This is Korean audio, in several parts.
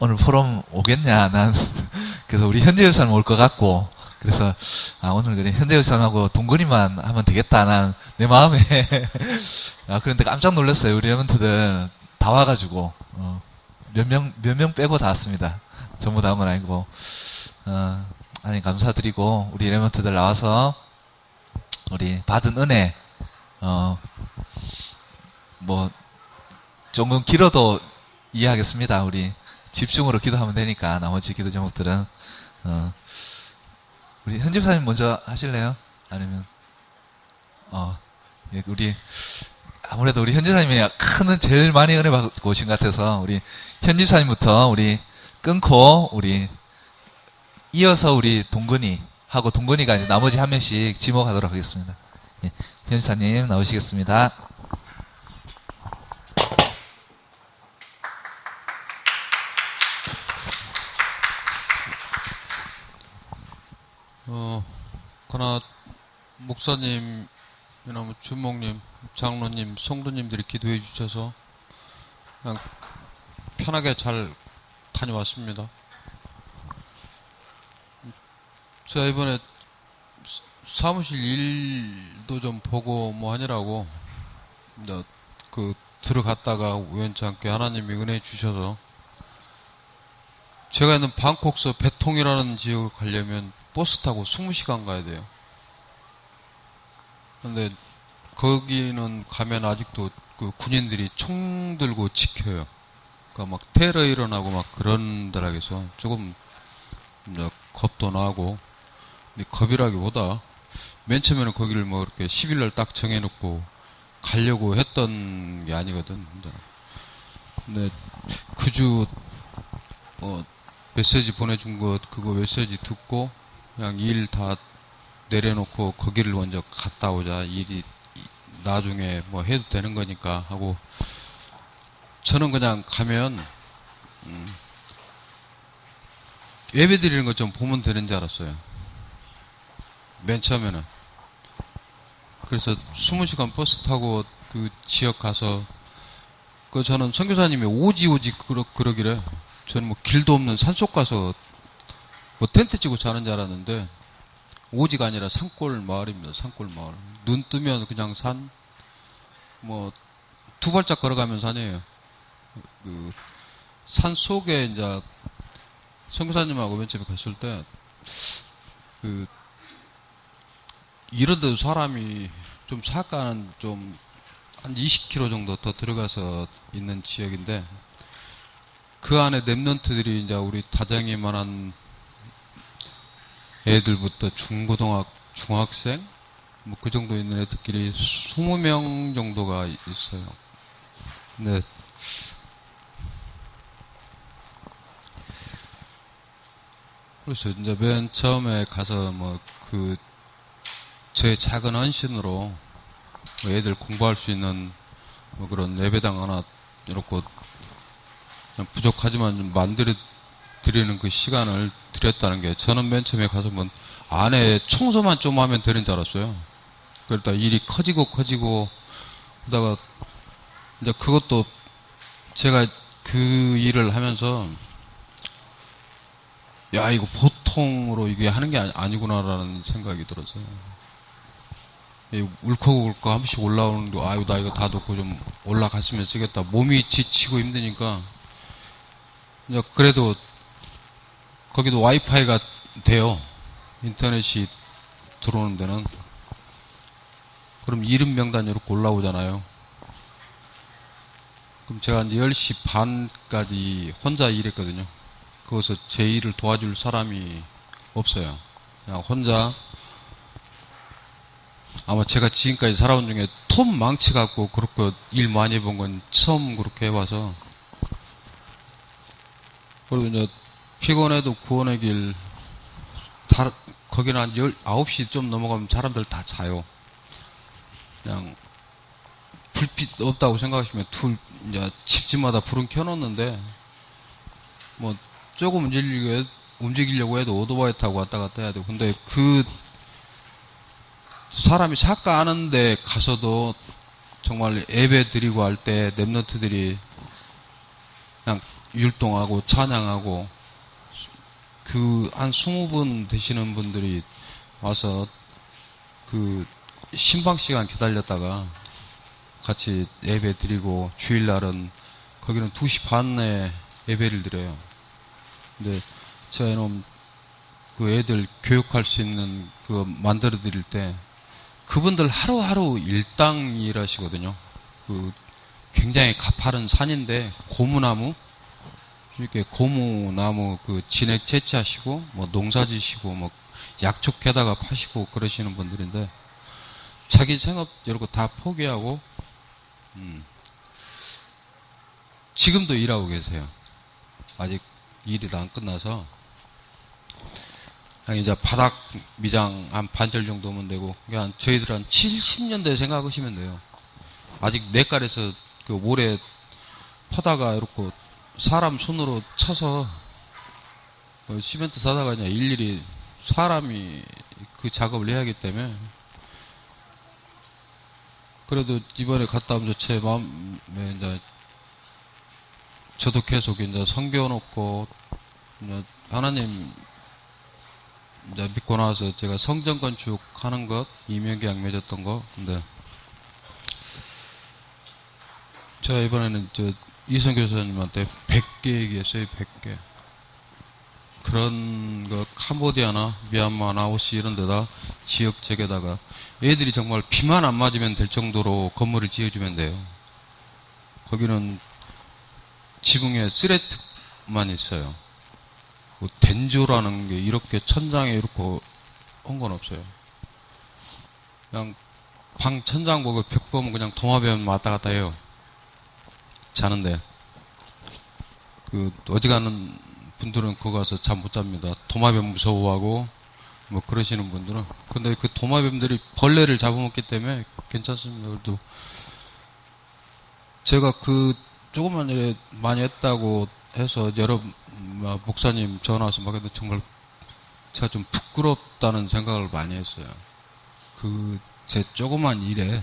오늘 포럼 오겠냐, 난. 그래서 우리 현재 여사님 올 것 같고, 그래서, 오늘 그래, 현재 여사님하고 동건이만 하면 되겠다, 난, 내 마음에. 그런데 깜짝 놀랐어요. 우리 레몬트들 다 와가지고, 몇 명 빼고 다 왔습니다. 전부 다 온 건 아니고, 아니, 감사드리고, 우리 레몬트들 나와서, 우리 받은 은혜, 조금 길어도 이해하겠습니다. 우리 집중으로 기도하면 되니까, 나머지 기도 제목들은. 우리 현집사님 먼저 하실래요? 아니면, 예, 아무래도 우리 현집사님이 큰 제일 많이 은혜 받고 오신 것 같아서, 우리 현집사님부터 우리 끊고, 이어서 우리 동근이하고 동근이가 이제 나머지 한 명씩 지목하도록 하겠습니다. 예, 현집사님 나오시겠습니다. 그러나 목사님이나 뭐 주목님, 장로님, 성도님들이 기도해 주셔서 그냥 편하게 잘 다녀왔습니다. 제가 이번에 사무실 일도 좀 보고 뭐 하느라고 이제 들어갔다가 우연찮게 하나님이 은혜 주셔서 제가 있는 방콕서 배통이라는 지역을 가려면 버스 타고 20시간 가야 돼요. 그런데 거기는 가면 아직도 그 군인들이 총 들고 지켜요. 그러니까 막 테러 일어나고 막 그런 데라서 조금 이제 겁도 나고, 근데 겁이라기보다 맨 처음에는 거기를 뭐 이렇게 10일날 딱 정해놓고 가려고 했던 게 아니거든. 근데 그주 메시지 보내준 그거 메시지 듣고 그냥 일 다 내려놓고 거기를 먼저 갔다 오자. 일이 나중에 뭐 해도 되는 거니까 하고, 저는 그냥 가면 예배 드리는 것 좀 보면 되는 줄 알았어요. 맨 처음에는. 그래서 20시간 버스 타고 그 지역 가서, 저는 선교사님이 오지 그러기래. 저는 뭐 길도 없는 산속 가서 뭐 텐트 치고 자는 줄 알았는데, 오지가 아니라 산골 마을입니다. 산골 마을. 눈 뜨면 그냥 산, 뭐, 2발짝 걸어가면 산이에요. 산 속에 이제, 선교사님하고 맨 처음에 갔을 때, 이런데도 사람이 좀 사가는 좀, 한 20km 정도 더 들어가서 있는 지역인데, 그 안에 랩런트들이 이제 우리 다정이만한 애들부터 중학생? 뭐 그 정도 있는 애들끼리 20명 정도가 있어요. 근데, 그래서 이제 맨 처음에 가서 저의 작은 헌신으로 뭐 애들 공부할 수 있는 뭐 그런 예배당 하나 이렇게 부족하지만 좀 만들어 드리는 그 시간을 드렸다는 게, 저는 맨 처음에 가서 뭐 안에 청소만 좀 하면 되는 줄 알았어요. 그러다 일이 커지고 그러다가 이제 그것도 제가 그 일을 하면서, 야, 이거 보통으로 이게 하는 게 아니구나라는 생각이 들었어요. 울컥울컥 한 번씩 올라오는 거, 아유, 나 이거 다 놓고 좀 올라갔으면 쓰겠다. 몸이 지치고 힘드니까. 이제 그래도 거기도 와이파이가 돼요. 인터넷이 들어오는 데는. 그럼 이름 명단이 이렇게 올라오잖아요. 그럼 제가 이제 10시 반까지 혼자 일했거든요. 거기서 제 일을 도와줄 사람이 없어요. 그냥 혼자, 아마 제가 지금까지 살아온 중에 톱 망치 갖고 그렇게 일 많이 해본 건 처음 그렇게 해봐서. 그리고 이제 피곤해도 구원의 길, 거기는 한 9시 좀 넘어가면 사람들 다 자요. 그냥 불빛 없다고 생각하시면 이제 집집마다 불은 켜놓는데, 뭐 조금 움직이려고 해도 오토바이 타고 왔다 갔다 해야 되고. 근데 사람이 사까 하는데 가서도 정말 예배 드리고 할 때 랩런트들이 그냥 율동하고 찬양하고 그 한 20분 되시는 분들이 와서 그 신방 시간 기다렸다가 같이 예배 드리고 주일날은 거기는 2시 반에 예배를 드려요. 근데 제가 이놈 그 애들 교육할 수 있는 그 만들어 드릴 때 그분들 하루하루 일당 일하시거든요. 그 굉장히 가파른 산인데 고무나무 이렇게 고무나무 그 진액 채취하시고 뭐 농사 지시고 뭐 약초 캐다가 파시고 그러시는 분들인데 자기 생업 이런 거 다 포기하고 지금도 일하고 계세요. 아직 일이 다 안 끝나서 그냥 이제 바닥 미장 한 반절 정도면 되고 그냥 저희들 한 70년대 생각하시면 돼요. 아직 냇가에서 그 모래 퍼다가 이렇게 사람 손으로 쳐서 그 시멘트 사다가 그냥 일일이 사람이 그 작업을 해야 하기 때문에 그래도 이번에 갔다 오면서 제 마음에 이제 저도 계속 이제 섬겨놓고 이제 하나님 이제 믿고 나서 제가 성전 건축하는 것 이명계약 맺었던 거 근데 제가 이번에는 저 이성 교사님한테 100개 얘기했어요. 100개. 그런 거 캄보디아나 미얀마, 라오스 이런 데다 지역 지역에다가 애들이 정말 비만 안 맞으면 될 정도로 건물을 지어주면 돼요. 거기는 지붕에 쓰레트만 있어요. 뭐 den조라는 게 이렇게 천장에 이렇게 한 건 없어요. 그냥 방 천장 보고 벽 보면 그냥 도마뱀 왔다 갔다 해요. 자는데 그 어지간한 분들은 거기 가서 잠 못 잡니다. 도마뱀 무서워하고 뭐 그러시는 분들은 근데 그 도마뱀들이 벌레를 잡아먹기 때문에 괜찮습니다. 그래도 제가 그 조금만 일에 많이 했다고 해서 여러 목사님 전화 와서 막 해도 정말 제가 좀 부끄럽다는 생각을 많이 했어요. 그 제 조그만 일에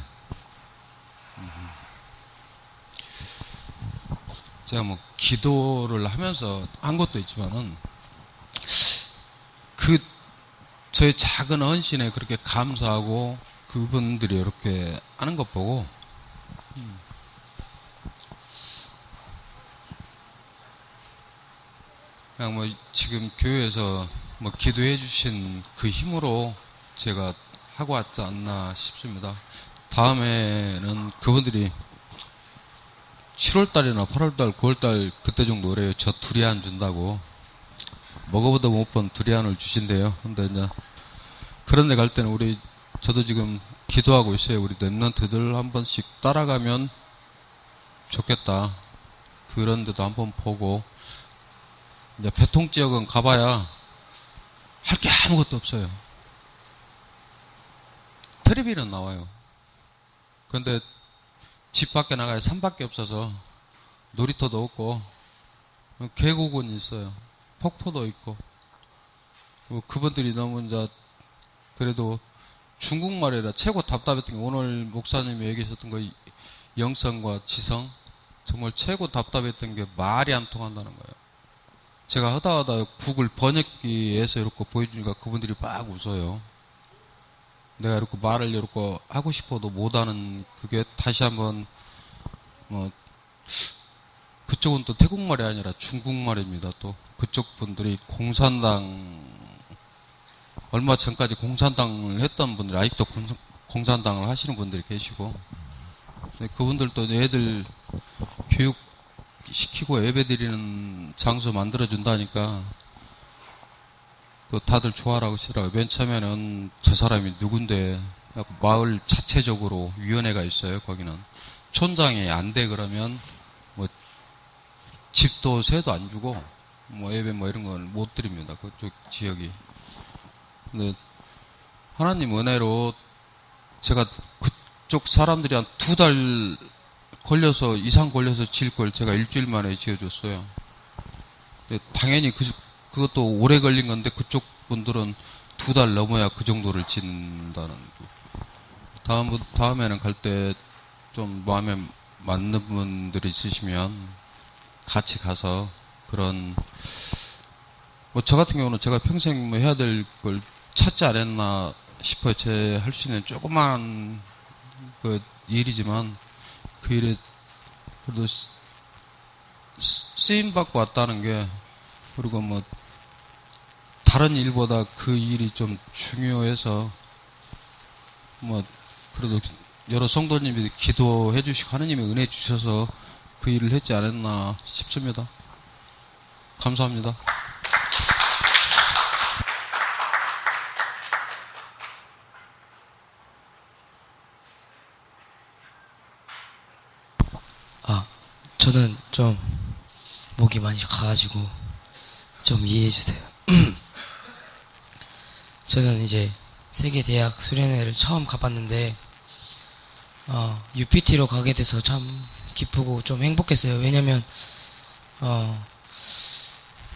제가 뭐 기도를 하면서 한 것도 있지만은 그 저의 작은 헌신에 그렇게 감사하고 그분들이 이렇게 하는 것 보고 그냥 뭐 지금 교회에서 뭐 기도해 주신 그 힘으로 제가 하고 왔지 않나 싶습니다. 다음에는 그분들이 7월달이나 8월달, 9월달 그때 정도 그래요. 저 두리안 준다고. 먹어보다 못 본 두리안을 주신대요. 근데 이제 그런 데 갈 때는 저도 지금 기도하고 있어요. 우리 랩런트들 한 번씩 따라가면 좋겠다. 그런 데도 한번 보고 이제 배통 지역은 가봐야 할 게 아무것도 없어요. 텔레비는 나와요. 근데 집 밖에 나가야 산밖에 없어서 놀이터도 없고 계곡은 있어요. 폭포도 있고 그분들이 너무 이제 그래도 중국말이라 최고 답답했던 게 오늘 목사님이 얘기하셨던 거 영성과 지성 정말 최고 답답했던 게 말이 안 통한다는 거예요. 제가 하다 구글 번역기에서 이렇게 보여주니까 그분들이 막 웃어요. 내가 이렇게 말을 이렇게 하고 싶어도 못하는 그게 다시 한번 그쪽은 또 태국말이 아니라 중국말입니다. 또 그쪽 분들이 공산당 얼마 전까지 공산당을 했던 분들이 아직도 공산당을 하시는 분들이 계시고 그분들도 애들 교육시키고 예배드리는 장소 만들어준다니까 다들 좋아라고 하시더라고요. 맨 처음에는 저 사람이 누군데 마을 자체적으로 위원회가 있어요. 거기는 촌장이 안 돼 그러면 뭐 집도 세도 안 주고 뭐 예배 뭐 이런 건 못 드립니다. 그쪽 지역이. 근데 하나님 은혜로 제가 그쪽 사람들이 한 2달 이상 걸려서 지을 걸 제가 일주일 만에 지어줬어요. 근데 당연히 그것도 오래 걸린 건데 그쪽 분들은 2달 넘어야 그 정도를 짓는다는 거. 다음에는 갈 때 좀 마음에 맞는 분들이 있으시면 같이 가서 그런, 뭐, 저 같은 경우는 제가 평생 뭐 해야 될 걸 찾지 않았나 싶어요. 제 할 수 있는 조그만 그 일이지만, 그 일에 그래도 쓰임받고 왔다는 게, 그리고 뭐, 다른 일보다 그 일이 좀 중요해서, 뭐, 그래도 여러 성도님이 기도해 주시고 하느님의 은혜 주셔서 그 일을 했지 않았나 싶습니다. 감사합니다. 아, 저는 좀 목이 많이 가가지고 좀 이해해 주세요. 저는 이제 세계대학 수련회를 처음 가봤는데 UPT로 가게 돼서 참 기쁘고 좀 행복했어요. 왜냐면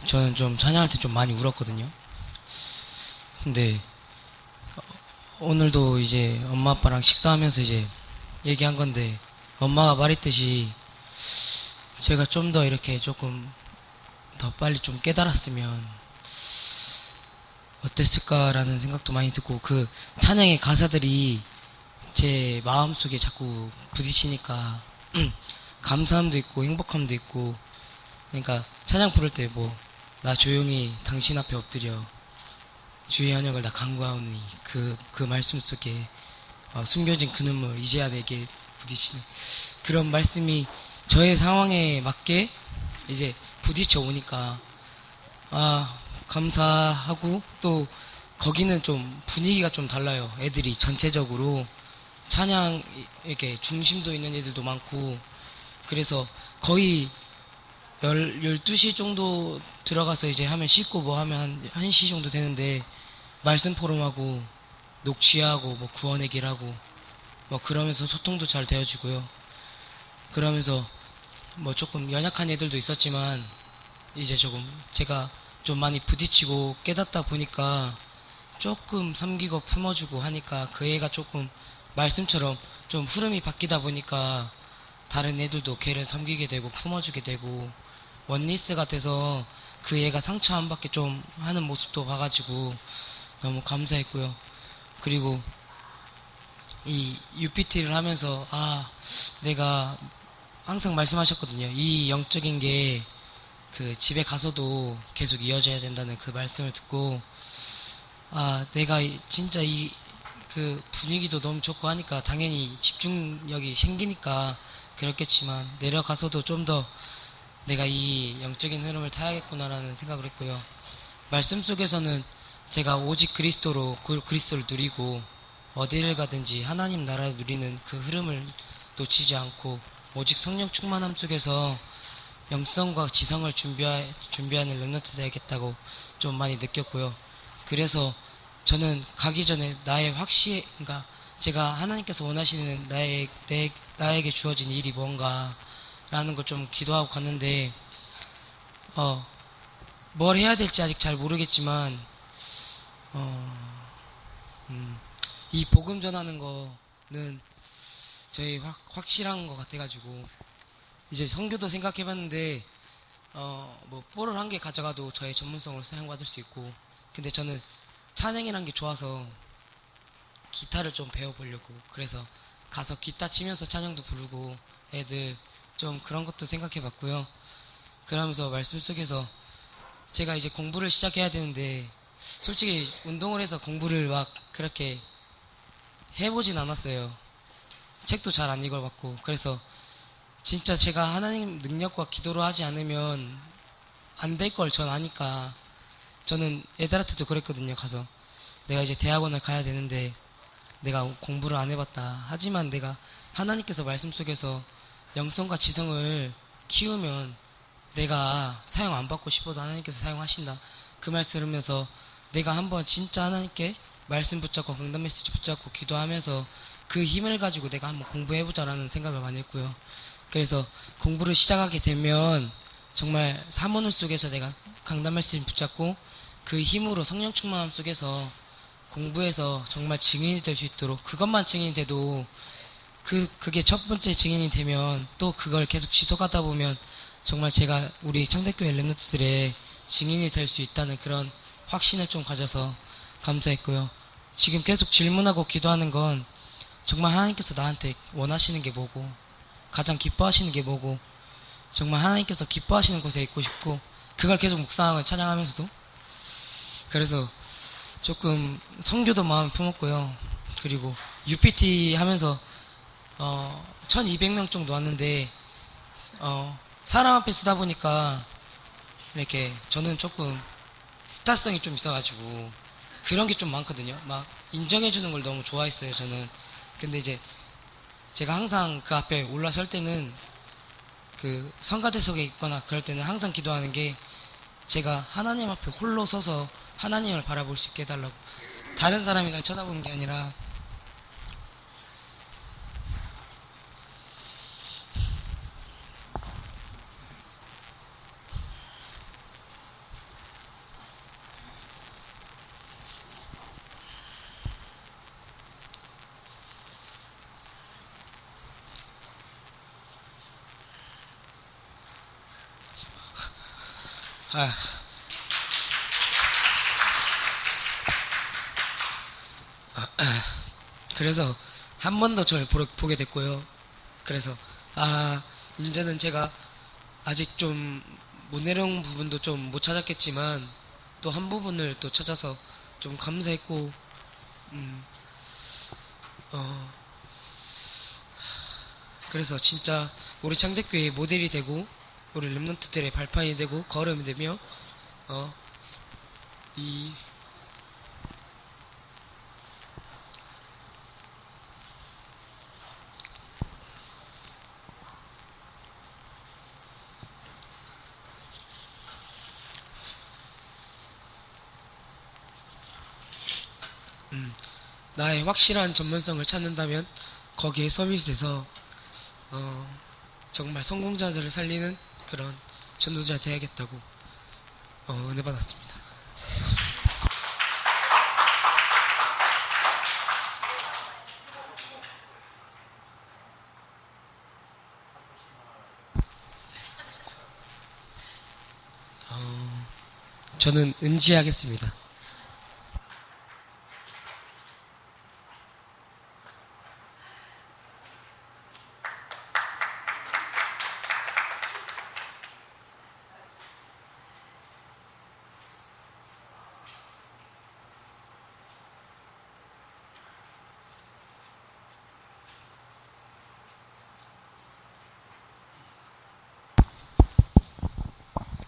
저는 좀 찬양할 때 좀 많이 울었거든요. 근데 오늘도 이제 엄마 아빠랑 식사하면서 이제 얘기한 건데 엄마가 말했듯이 제가 좀 더 이렇게 조금 더 빨리 좀 깨달았으면 어땠을까라는 생각도 많이 듣고 그 찬양의 가사들이 제 마음속에 자꾸 부딪히니까 감사함도 있고 행복함도 있고 그러니까 찬양 부를 때 뭐 나 조용히 당신 앞에 엎드려 주의 언약을 다 간구하오니 그 말씀 속에 숨겨진 그 눈물 이제야 내게 부딪히는 그런 말씀이 저의 상황에 맞게 이제 부딪혀 오니까 감사하고 또 거기는 좀 분위기가 좀 달라요. 애들이 전체적으로 찬양 이렇게 중심도 있는 애들도 많고 그래서 거의 12시 정도 들어가서 이제 하면 씻고 뭐 하면 한 1시 정도 되는데 말씀 포럼하고 녹취하고 뭐 구원의 길하고 뭐 그러면서 소통도 잘 되어지고요. 그러면서 뭐 조금 연약한 애들도 있었지만 이제 조금 제가 좀 많이 부딪히고 깨닫다 보니까 조금 섬기고 품어주고 하니까 그 애가 조금 말씀처럼 좀 흐름이 바뀌다 보니까 다른 애들도 걔를 섬기게 되고 품어주게 되고 원리스 같아서 그 애가 상처 안 받게 좀 하는 모습도 봐가지고 너무 감사했고요. 그리고 이 UPT를 하면서 내가 항상 말씀하셨거든요. 이 영적인 게 그 집에 가서도 계속 이어져야 된다는 그 말씀을 듣고 내가 진짜 이 그 분위기도 너무 좋고 하니까 당연히 집중력이 생기니까 그렇겠지만 내려가서도 좀 더 내가 이 영적인 흐름을 타야겠구나라는 생각을 했고요. 말씀 속에서는 제가 오직 그리스도를 누리고 어디를 가든지 하나님 나라를 누리는 그 흐름을 놓치지 않고 오직 성령 충만함 속에서 영성과 지성을 준비하는 렘넌트 되야겠다고 좀 많이 느꼈고요. 그래서 저는 가기 전에 나의 그러니까 제가 하나님께서 원하시는 나에게 주어진 일이 뭔가라는 걸 좀 기도하고 갔는데, 뭘 해야 될지 아직 잘 모르겠지만, 이 복음 전하는 거는 저희 확실한 것 같아가지고, 이제 선교도 생각해봤는데, 뭐, 볼을 한 개 가져가도 저의 전문성으로 사용받을 수 있고, 근데 저는 찬양이란 게 좋아서 기타를 좀 배워보려고, 그래서 가서 기타 치면서 찬양도 부르고, 애들 좀 그런 것도 생각해봤고요. 그러면서 말씀 속에서 제가 이제 공부를 시작해야 되는데, 솔직히 운동을 해서 공부를 막 그렇게 해보진 않았어요. 책도 잘 안 읽어봤고, 그래서 진짜 제가 하나님 능력과 기도로 하지 않으면 안 될 걸 전 아니까 저는 애들한테도 그랬거든요. 가서 내가 이제 대학원을 가야 되는데 내가 공부를 안 해봤다. 하지만 내가 하나님께서 말씀 속에서 영성과 지성을 키우면 내가 사용 안 받고 싶어도 하나님께서 사용하신다. 그 말 들으면서 내가 한번 진짜 하나님께 말씀 붙잡고 강단 메시지 붙잡고 기도하면서 그 힘을 가지고 내가 한번 공부해보자라는 생각을 많이 했고요. 그래서 공부를 시작하게 되면 정말 사모는 속에서 내가 강단 말씀 붙잡고 그 힘으로 성령 충만함 속에서 공부해서 정말 증인이 될 수 있도록, 그것만 증인이 돼도 그게 첫 번째 증인이 되면 또 그걸 계속 지속하다 보면 정말 제가 우리 창대교회 랩런트들의 증인이 될 수 있다는 그런 확신을 좀 가져서 감사했고요. 지금 계속 질문하고 기도하는 건 정말 하나님께서 나한테 원하시는 게 뭐고 가장 기뻐하시는 게 뭐고 정말 하나님께서 기뻐하시는 곳에 있고 싶고 그걸 계속 묵상을 찬양하면서도 그래서 조금 성교도 마음에 품었고요. 그리고 UPT 하면서 1200명 정도 왔는데 사람 앞에 쓰다 보니까 이렇게 저는 조금 스타성이 좀 있어가지고 그런 게 좀 많거든요. 막 인정해주는 걸 너무 좋아했어요, 저는. 근데 이제 제가 항상 그 앞에 올라설 때는 그 성가대석에 있거나 그럴 때는 항상 기도하는 게 제가 하나님 앞에 홀로 서서 하나님을 바라볼 수 있게 해달라고. 다른 사람이 날 쳐다보는 게 아니라 그래서 한 번 더 저를 보게 됐고요. 그래서 이제는 제가 아직 좀 못 내려온 부분도 좀 못 찾았겠지만 또 한 부분을 또 찾아서 좀 감사했고 그래서 진짜 우리 창대교회의 모델이 되고 우리 렘넌트들의 발판이 되고 걸음이 되며 이 나의 확실한 전문성을 찾는다면 거기에 서밋에서 정말 성공자들을 살리는 그런 전도자 돼야겠다고 은혜 받았습니다. 저는 은지하겠습니다.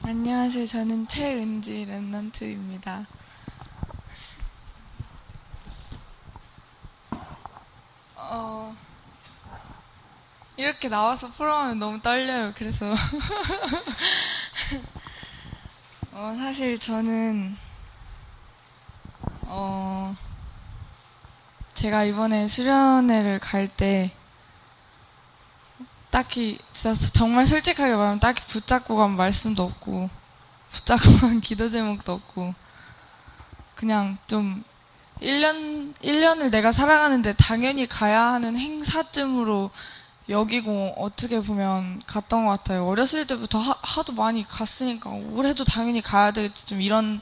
안녕하세요. 저는 최은지 랩런트입니다. 이렇게 나와서 포럼하면 너무 떨려요. 그래서 사실 저는 제가 이번에 수련회를 갈 때 딱히 진짜 정말 솔직하게 말하면 딱히 붙잡고 간 말씀도 없고 붙잡고 간 기도 제목도 없고 그냥 좀 1년을 내가 살아가는데 당연히 가야 하는 행사쯤으로 여기고 어떻게 보면 갔던 것 같아요. 어렸을 때부터 하도 많이 갔으니까 올해도 당연히 가야 되겠지 좀 이런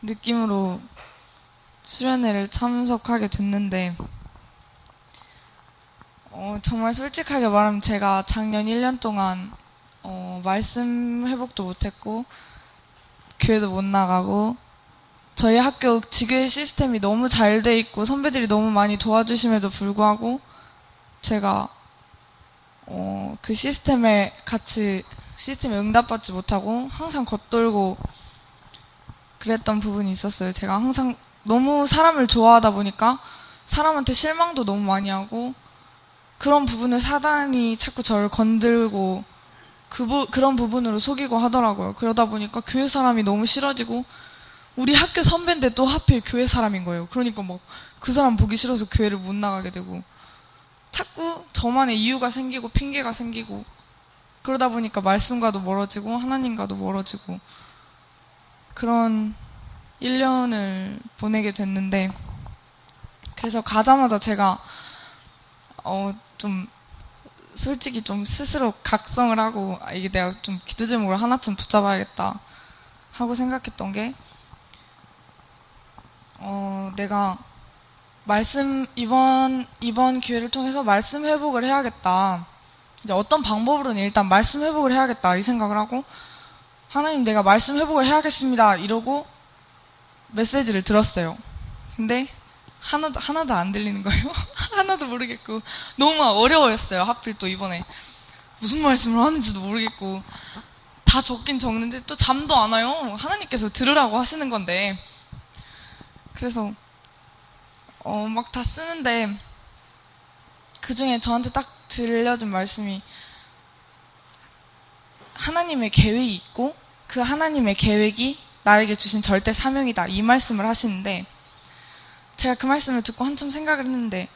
느낌으로 수련회를 참석하게 됐는데 정말 솔직하게 말하면 제가 작년 1년 동안 말씀 회복도 못했고 교회도 못 나가고 저희 학교 지교회 시스템이 너무 잘 돼 있고 선배들이 너무 많이 도와주심에도 불구하고 제가 그 시스템에 응답받지 못하고 항상 겉돌고 그랬던 부분이 있었어요. 제가 항상 너무 사람을 좋아하다 보니까 사람한테 실망도 너무 많이 하고 그런 부분을 사단이 자꾸 저를 건들고 그런 부분으로 속이고 하더라고요. 그러다 보니까 교회 사람이 너무 싫어지고 우리 학교 선배인데 또 하필 교회 사람인 거예요. 그러니까 막 그 사람 보기 싫어서 교회를 못 나가게 되고 자꾸 저만의 이유가 생기고 핑계가 생기고 그러다 보니까 말씀과도 멀어지고 하나님과도 멀어지고 그런 1년을 보내게 됐는데 그래서 가자마자 제가 좀 솔직히 좀 스스로 각성을 하고 이게 내가 좀 기도 제목을 하나쯤 붙잡아야겠다 하고 생각했던 게 내가 이번 기회를 통해서 말씀 회복을 해야겠다. 이제 어떤 방법으로는 일단 말씀 회복을 해야겠다 이 생각을 하고 하나님 내가 말씀 회복을 해야겠습니다 이러고 메시지를 들었어요. 근데 하나도 안 들리는 거예요. 하나도 모르겠고 너무 어려워했어요. 하필 또 이번에 무슨 말씀을 하는지도 모르겠고 다 적긴 적는데 또 잠도 안 와요. 하나님께서 들으라고 하시는 건데 그래서 막 다 쓰는데 그 중에 저한테 딱 들려준 말씀이 하나님의 계획이 있고 그 하나님의 계획이 나에게 주신 절대 사명이다 이 말씀을 하시는데 제가 그 말씀을 듣고 한참 생각을 했는데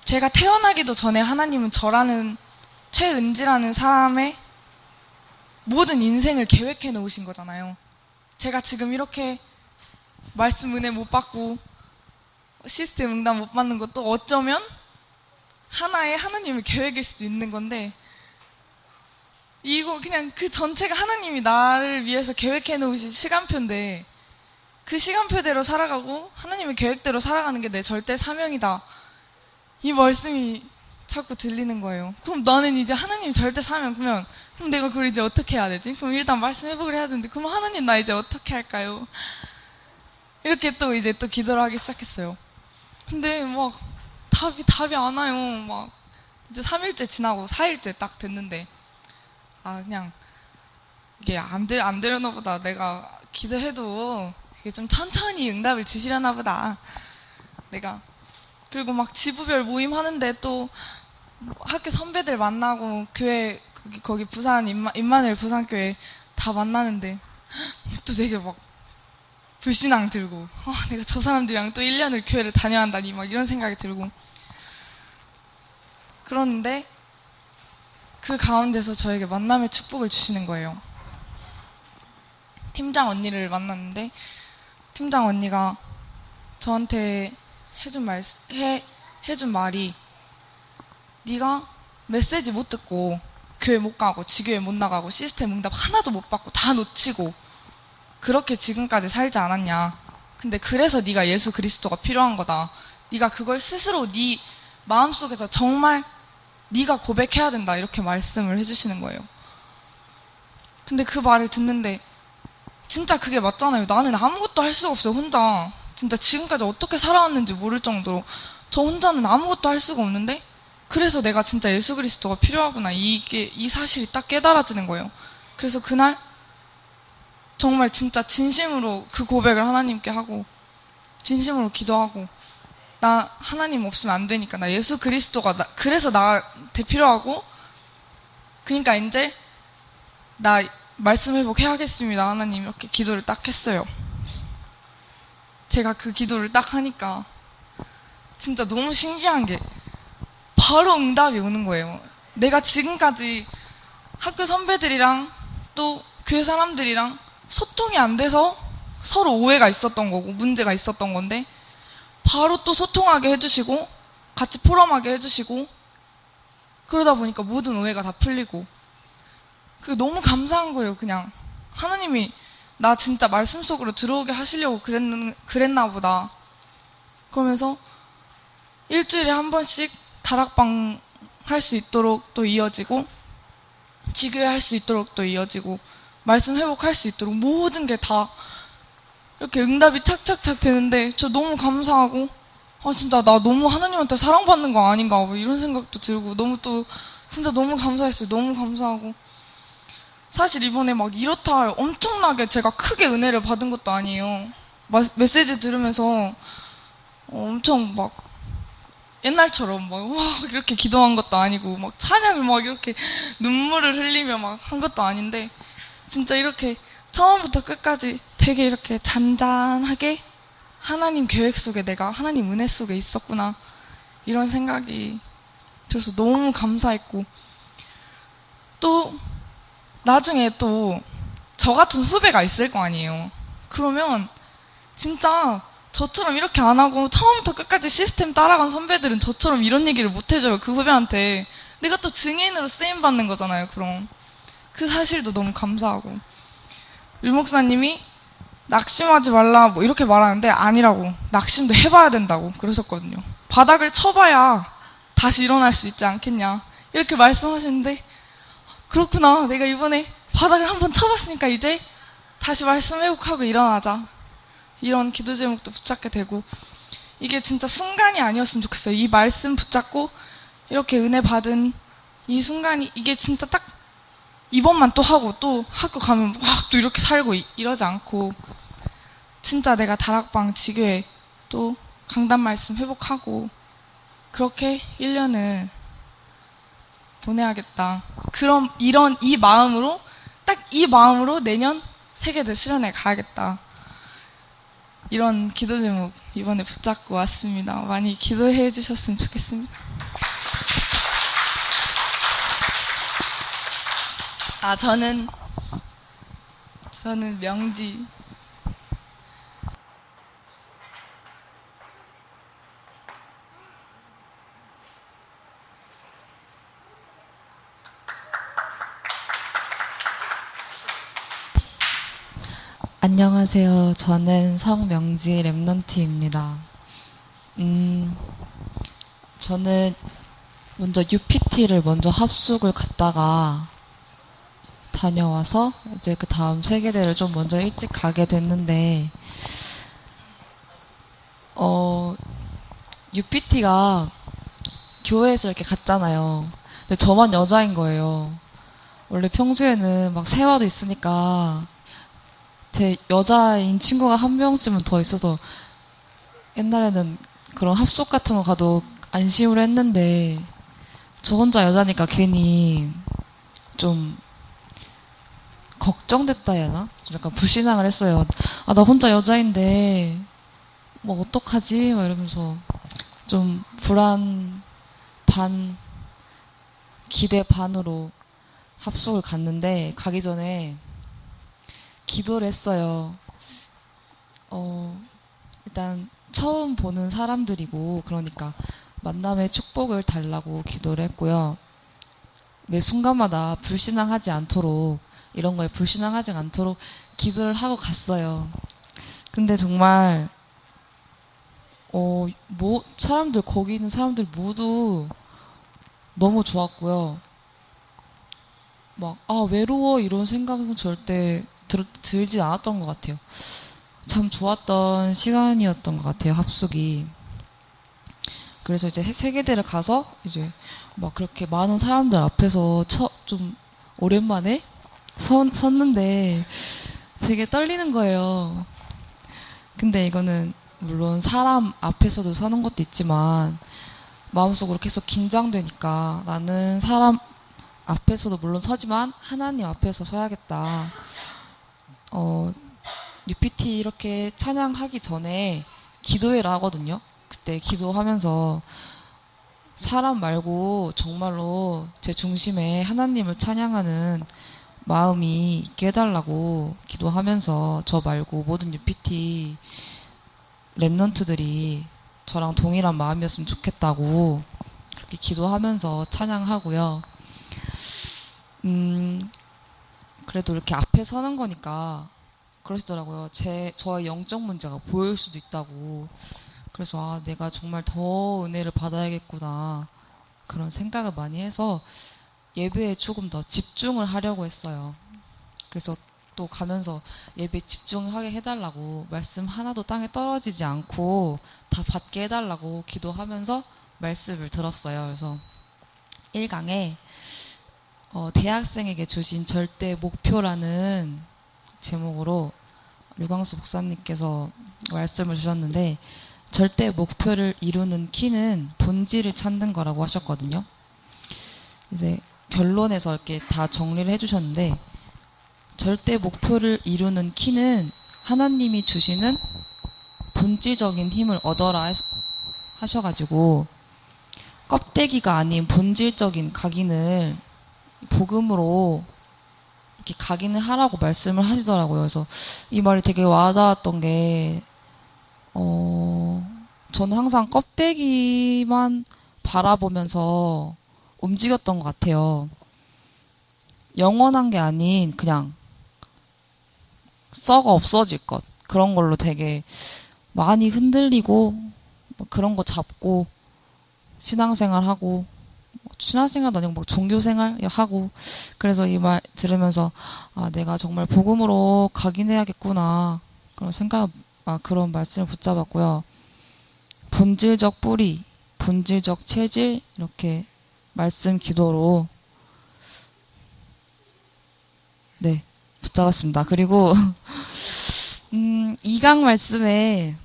제가 태어나기도 전에 하나님은 저라는 최은지라는 사람의 모든 인생을 계획해 놓으신 거잖아요. 제가 지금 이렇게 말씀 은혜 못 받고 시스템 응답 못 받는 것도 어쩌면 하나의 하나님의 계획일 수도 있는 건데 이거 그냥 그 전체가 하나님이 나를 위해서 계획해 놓으신 시간표인데 그 시간표대로 살아가고 하나님의 계획대로 살아가는 게 내 절대 사명이다. 이 말씀이 자꾸 들리는 거예요. 그럼 나는 이제 하나님 절대 사명 그럼 내가 그걸 이제 어떻게 해야 되지? 그럼 일단 말씀 회복을 해야 되는데 그럼 하나님 나 이제 어떻게 할까요? 이렇게 또 이제 또 기도를 하기 시작했어요. 근데 막 답이 안 와요. 막 이제 3일째 지나고 4일째 딱 됐는데 그냥 이게 안 되려나 보다. 내가 기도해도 이게 좀 천천히 응답을 주시려나 보다. 내가 그리고 막 지부별 모임 하는데 또 학교 선배들 만나고 교회 거기 부산 임마누엘 부산교회 다 만나는데 또 되게 막 불신앙 들고 내가 저 사람들이랑 또 1년을 교회를 다녀야 한다니 막 이런 생각이 들고 그러는데 그 가운데서 저에게 만남의 축복을 주시는 거예요. 팀장 언니를 만났는데 팀장 언니가 저한테 해준 말이 네가 메시지 못 듣고 교회 못 가고 지교회 못 나가고 시스템 응답 하나도 못 받고 다 놓치고 그렇게 지금까지 살지 않았냐. 근데 그래서 네가 예수 그리스도가 필요한 거다. 네가 그걸 스스로 네 마음속에서 정말 네가 고백해야 된다. 이렇게 말씀을 해주시는 거예요. 근데 그 말을 듣는데 진짜 그게 맞잖아요. 나는 아무것도 할 수가 없어요. 혼자. 진짜 지금까지 어떻게 살아왔는지 모를 정도로 저 혼자는 아무것도 할 수가 없는데 그래서 내가 진짜 예수 그리스도가 필요하구나. 이 사실이 딱 깨달아지는 거예요. 그래서 그날 정말 진짜 진심으로 그 고백을 하나님께 하고 진심으로 기도하고 나 하나님 없으면 안 되니까 나 예수 그리스도가 그래서 나한테 필요하고 그러니까 이제 나 말씀 회복해야겠습니다 하나님 이렇게 기도를 딱 했어요. 제가 그 기도를 딱 하니까 진짜 너무 신기한 게 바로 응답이 오는 거예요. 내가 지금까지 학교 선배들이랑 또 교회 사람들이랑 소통이 안 돼서 서로 오해가 있었던 거고 문제가 있었던 건데 바로 또 소통하게 해주시고 같이 포럼하게 해주시고 그러다 보니까 모든 오해가 다 풀리고 그게 너무 감사한 거예요. 그냥 하나님이 나 진짜 말씀 속으로 들어오게 하시려고 그랬나 보다. 그러면서 일주일에 한 번씩 다락방 할 수 있도록 또 이어지고 지교회 할 수 있도록 또 이어지고 말씀 회복할 수 있도록 모든 게 다 이렇게 응답이 착착착 되는데 저 너무 감사하고 진짜 나 너무 하나님한테 사랑받는 거 아닌가 뭐 이런 생각도 들고 너무 또 진짜 너무 감사했어요. 너무 감사하고 사실 이번에 막 이렇다 엄청나게 제가 크게 은혜를 받은 것도 아니에요. 메시지 들으면서 엄청 막 옛날처럼 막 와 이렇게 기도한 것도 아니고 막 찬양을 막 이렇게 눈물을 흘리며 막 한 것도 아닌데 진짜 이렇게 처음부터 끝까지 되게 이렇게 잔잔하게 하나님 계획 속에 내가 하나님 은혜 속에 있었구나 이런 생각이 들어서 너무 감사했고 또 나중에 또 저 같은 후배가 있을 거 아니에요. 그러면 진짜 저처럼 이렇게 안 하고 처음부터 끝까지 시스템 따라간 선배들은 저처럼 이런 얘기를 못 해줘요. 그 후배한테 내가 또 증인으로 쓰임 받는 거잖아요. 그럼 그 사실도 너무 감사하고, 류 목사님이 낙심하지 말라 뭐 이렇게 말하는데 아니라고, 낙심도 해봐야 된다고 그러셨거든요. 바닥을 쳐봐야 다시 일어날 수 있지 않겠냐 이렇게 말씀하시는데, 그렇구나, 내가 이번에 바닥을 한번 쳐봤으니까 이제 다시 말씀 회복하고 일어나자, 이런 기도 제목도 붙잡게 되고, 이게 진짜 순간이 아니었으면 좋겠어요. 이 말씀 붙잡고 이렇게 은혜 받은 이 순간이, 이게 진짜 딱 이번만 또 하고 또 학교 가면 막 또 이렇게 살고 이러지 않고, 진짜 내가 다락방 지교회 또 강단 말씀 회복하고 그렇게 1년을 보내야겠다. 그럼 이 마음으로, 딱 이 마음으로 내년 세계대 수련회 가야겠다. 이런 기도 제목 이번에 붙잡고 왔습니다. 많이 기도해 주셨으면 좋겠습니다. 저는 명지. 안녕하세요. 저는 성명지 랩넌트입니다. 저는 먼저 UPT를 먼저 합숙을 갔다가 다녀와서 이제 그 다음 세계대를 좀 먼저 일찍 가게 됐는데, UPT가 교회에서 이렇게 갔잖아요. 근데 저만 여자인 거예요. 원래 평소에는 막 세화도 있으니까 제 여자인 친구가 한 명쯤은 더 있어서 옛날에는 그런 합숙 같은 거 가도 안심을 했는데, 저 혼자 여자니까 괜히 좀 걱정됐다 해야 하나? 약간 불신앙을 했어요. 나 혼자 여자인데 뭐 어떡하지? 막 이러면서 좀 불안 반, 기대 반으로 합숙을 갔는데, 가기 전에 기도를 했어요. 일단 처음 보는 사람들이고 그러니까 만남의 축복을 달라고 기도를 했고요. 매 순간마다 불신앙하지 않도록, 이런 거에 불신앙하지 않도록 기도를 하고 갔어요. 근데 정말 사람들, 거기 있는 사람들 모두 너무 좋았고요. 막 외로워 이런 생각은 절대 들지 않았던 것 같아요. 참 좋았던 시간이었던 것 같아요, 합숙이. 그래서 이제 세계대를 가서 이제 막 그렇게 많은 사람들 앞에서 좀 오랜만에 섰는데 되게 떨리는 거예요. 근데 이거는 물론 사람 앞에서도 서는 것도 있지만 마음속으로 계속 긴장되니까, 나는 사람 앞에서도 물론 서지만 하나님 앞에서 서야겠다. UPT 이렇게 찬양하기 전에 기도회를 하거든요. 그때 기도하면서 사람 말고 정말로 제 중심에 하나님을 찬양하는 마음이 있게 해달라고 기도하면서, 저 말고 모든 UPT 랩런트들이 저랑 동일한 마음이었으면 좋겠다고 그렇게 기도하면서 찬양하고요. 그래도 이렇게 앞에 서는 거니까 그러시더라고요. 저의 영적 문제가 보일 수도 있다고. 그래서 내가 정말 더 은혜를 받아야겠구나, 그런 생각을 많이 해서 예배에 조금 더 집중을 하려고 했어요. 그래서 또 가면서 예배에 집중하게 해달라고, 말씀 하나도 땅에 떨어지지 않고 다 받게 해달라고 기도하면서 말씀을 들었어요. 그래서 1강에 대학생에게 주신 절대 목표라는 제목으로 류광수 목사님께서 말씀을 주셨는데, 절대 목표를 이루는 키는 본질을 찾는 거라고 하셨거든요. 이제 결론에서 이렇게 다 정리를 해주셨는데, 절대 목표를 이루는 키는 하나님이 주시는 본질적인 힘을 얻어라 하셔가지고, 껍데기가 아닌 본질적인 각인을 복음으로 이렇게 각인을 하라고 말씀을 하시더라고요. 그래서 이 말이 되게 와닿았던 게, 저는 항상 껍데기만 바라보면서 움직였던 것 같아요. 영원한 게 아닌 그냥 썩어 없어질 것. 그런 걸로 되게 많이 흔들리고 뭐 그런 거 잡고 신앙생활 하고 신앙생활도 아니고 막 종교생활 하고 그래서 이 말 들으면서 아 내가 정말 복음으로 가긴 해야겠구나 그런 생각 그런 말씀을 붙잡았고요. 본질적 뿌리, 본질적 체질 이렇게 말씀 기도로 네 붙잡았습니다. 그리고 2강 말씀에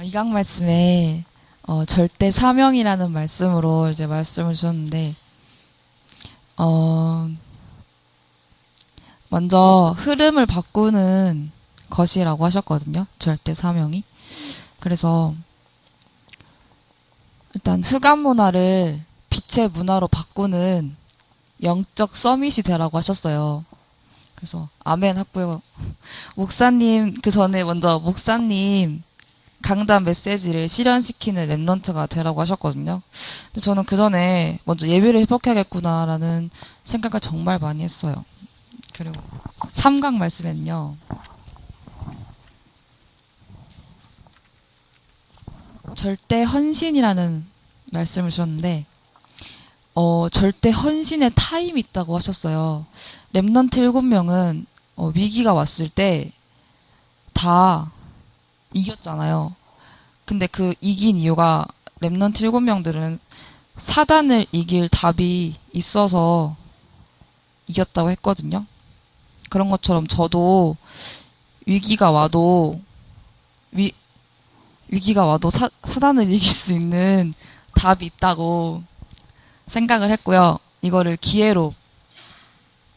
이강 말씀에 절대 사명이라는 말씀으로 이제 말씀을 주셨는데 먼저 흐름을 바꾸는 것이라고 하셨거든요. 절대 사명이. 그래서 일단 흑암 문화를 빛의 문화로 바꾸는 영적 서밋이 되라고 하셨어요. 그래서 아멘 하고요. 목사님 그 전에 먼저 목사님 강단 메시지를 실현시키는 랩런트가 되라고 하셨거든요. 근데 저는 그 전에 먼저 예배를 회복해야겠구나라는 생각을 정말 많이 했어요. 그리고 3강 말씀에는요. 절대 헌신이라는 말씀을 주셨는데 절대 헌신의 타임이 있다고 하셨어요. 랩런트 7명은 위기가 왔을 때 다 이겼잖아요. 근데 그 이긴 이유가 랩런트 7명들은 사단을 이길 답이 있어서 이겼다고 했거든요. 그런 것처럼 저도 위기가 와도 사단을 이길 수 있는 답이 있다고 생각을 했고요. 이거를 기회로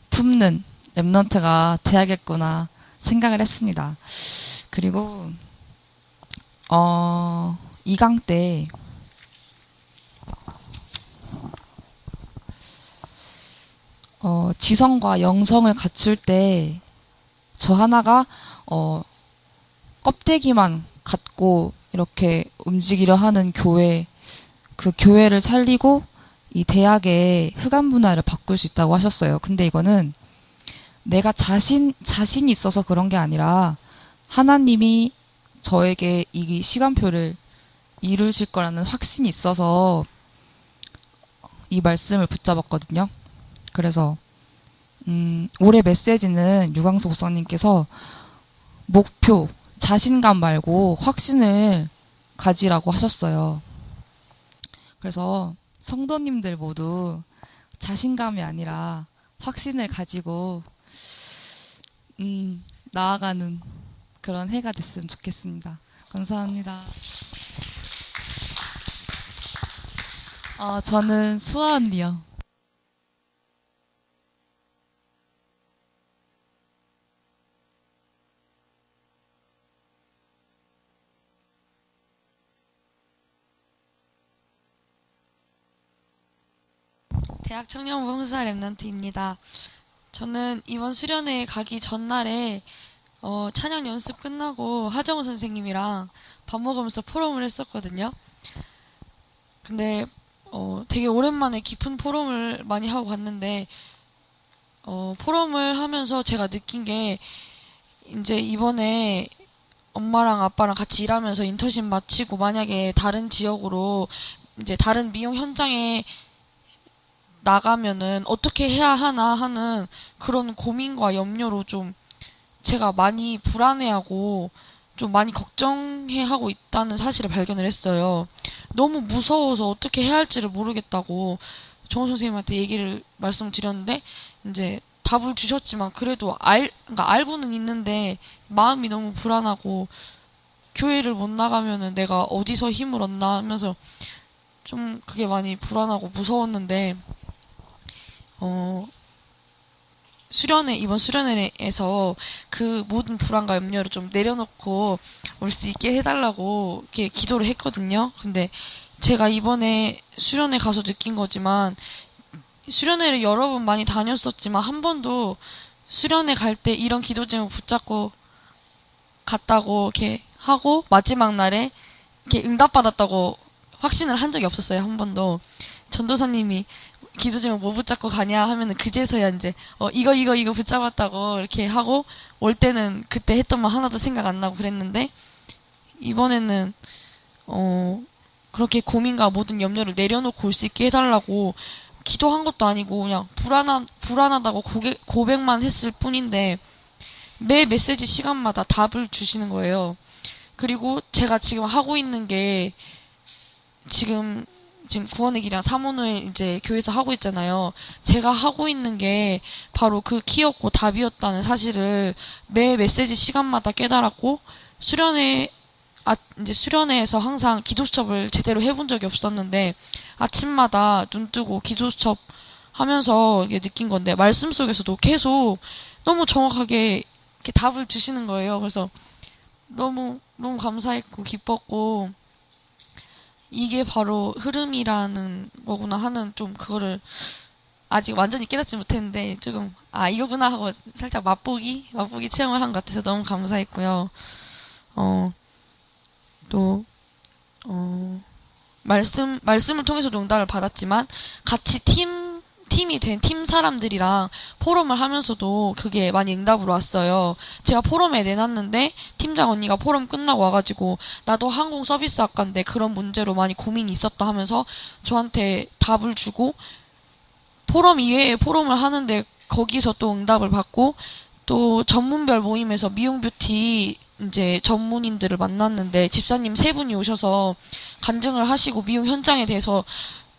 품는 랩런트가 돼야겠구나 생각을 했습니다. 그리고 2강 때 지성과 영성을 갖출 때 저 하나가 껍데기만 갖고 이렇게 움직이려 하는 교회 그 교회를 살리고 이 대학의 흑암 문화를 바꿀 수 있다고 하셨어요. 근데 이거는 내가 자신이 있어서 그런 게 아니라 하나님이 저에게 이 시간표를 이루실 거라는 확신이 있어서 이 말씀을 붙잡았거든요. 그래서 올해 메시지는 유광수 목사님께서 목표, 자신감 말고 확신을 가지라고 하셨어요. 그래서 성도님들 모두 자신감이 아니라 확신을 가지고 나아가는 그런 해가 됐으면 좋겠습니다. 감사합니다. 저는 수아 언니요. 대학 청년부 홍수사 랩런트입니다. 저는 이번 수련회 가기 전날에 찬양 연습 끝나고 하정우 선생님이랑 밥 먹으면서 포럼을 했었거든요. 근데 되게 오랜만에 깊은 포럼을 많이 하고 갔는데 포럼을 하면서 제가 느낀 게 이제 이번에 엄마랑 아빠랑 같이 일하면서 인턴십 마치고 만약에 다른 지역으로 이제 다른 미용 현장에 나가면은 어떻게 해야 하나 하는 그런 고민과 염려로 좀 제가 많이 불안해하고 좀 많이 걱정해하고 있다는 사실을 발견을 했어요. 너무 무서워서 어떻게 해야 할지를 모르겠다고 정호 선생님한테 말씀을 드렸는데 이제 답을 주셨지만 그래도 그러니까 알고는 있는데 마음이 너무 불안하고 교회를 못 나가면은 내가 어디서 힘을 얻나 하면서 좀 그게 많이 불안하고 무서웠는데 이번 수련회에서 그 모든 불안과 염려를 좀 내려놓고 올 수 있게 해달라고 이렇게 기도를 했거든요. 근데 제가 이번에 수련회 가서 느낀 거지만 수련회를 여러 번 많이 다녔었지만 한 번도 수련회 갈 때 이런 기도 제목 붙잡고 갔다고 이렇게 하고 마지막 날에 이렇게 응답받았다고 확신을 한 적이 없었어요. 한 번도. 전도사님이 기도 제목 뭐 붙잡고 가냐 하면은 그제서야 이제 이거 붙잡았다고 이렇게 하고 올 때는 그때 했던 말 하나도 생각 안 나고 그랬는데 이번에는 그렇게 고민과 모든 염려를 내려놓고 올 수 있게 해달라고 기도한 것도 아니고 그냥 불안하다고 고백만 했을 뿐인데 매 메시지 시간마다 답을 주시는 거예요. 그리고 제가 지금 하고 있는 게 지금 구원의 길이랑 사모노엘 이제 교회에서 하고 있잖아요. 제가 하고 있는 게 바로 그 키였고 답이었다는 사실을 매 메시지 시간마다 깨달았고 이제 수련회에서 항상 기도 수첩을 제대로 해본 적이 없었는데 아침마다 눈 뜨고 기도 수첩 하면서 이게 느낀 건데 말씀 속에서도 계속 너무 정확하게 이렇게 답을 주시는 거예요. 그래서 너무 감사했고 기뻤고 이게 바로 흐름이라는 거구나 하는 좀 그거를 아직 완전히 깨닫지 못했는데 조금 이거구나 하고 살짝 맛보기 체험을 한 것 같아서 너무 감사했고요. 또 말씀을 통해서도 응답을 받았지만 같이 팀이 된 팀 사람들이랑 포럼을 하면서도 그게 많이 응답으로 왔어요. 제가 포럼에 내놨는데 팀장 언니가 포럼 끝나고 와가지고 나도 항공 서비스 학과인데 그런 문제로 많이 고민이 있었다 하면서 저한테 답을 주고 포럼 이외에 포럼을 하는데 거기서 또 응답을 받고 또 전문별 모임에서 미용 뷰티 이제 전문인들을 만났는데 집사님 3분이 오셔서 간증을 하시고 미용 현장에 대해서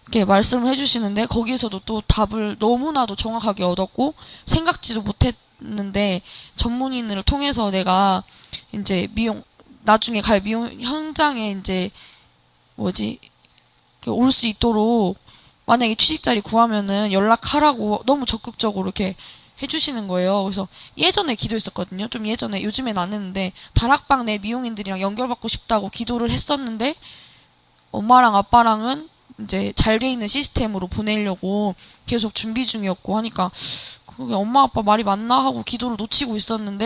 이렇게 말씀을 해주시는데 거기에서도 또 답을 너무나도 정확하게 얻었고 생각지도 못했는데 전문인을 통해서 내가 이제 나중에 갈 미용 현장에 이제 올 수 있도록 만약에 취직 자리 구하면은 연락하라고 너무 적극적으로 이렇게 해주시는 거예요. 그래서 예전에 기도했었거든요. 좀 예전에 요즘엔 안 했는데 다락방 내 미용인들이랑 연결받고 싶다고 기도를 했었는데 엄마랑 아빠랑은 이제 잘 돼 있는 시스템으로 보내려고 계속 준비 중이었고 하니까 그게 엄마 아빠 말이 맞나 하고 기도를 놓치고 있었던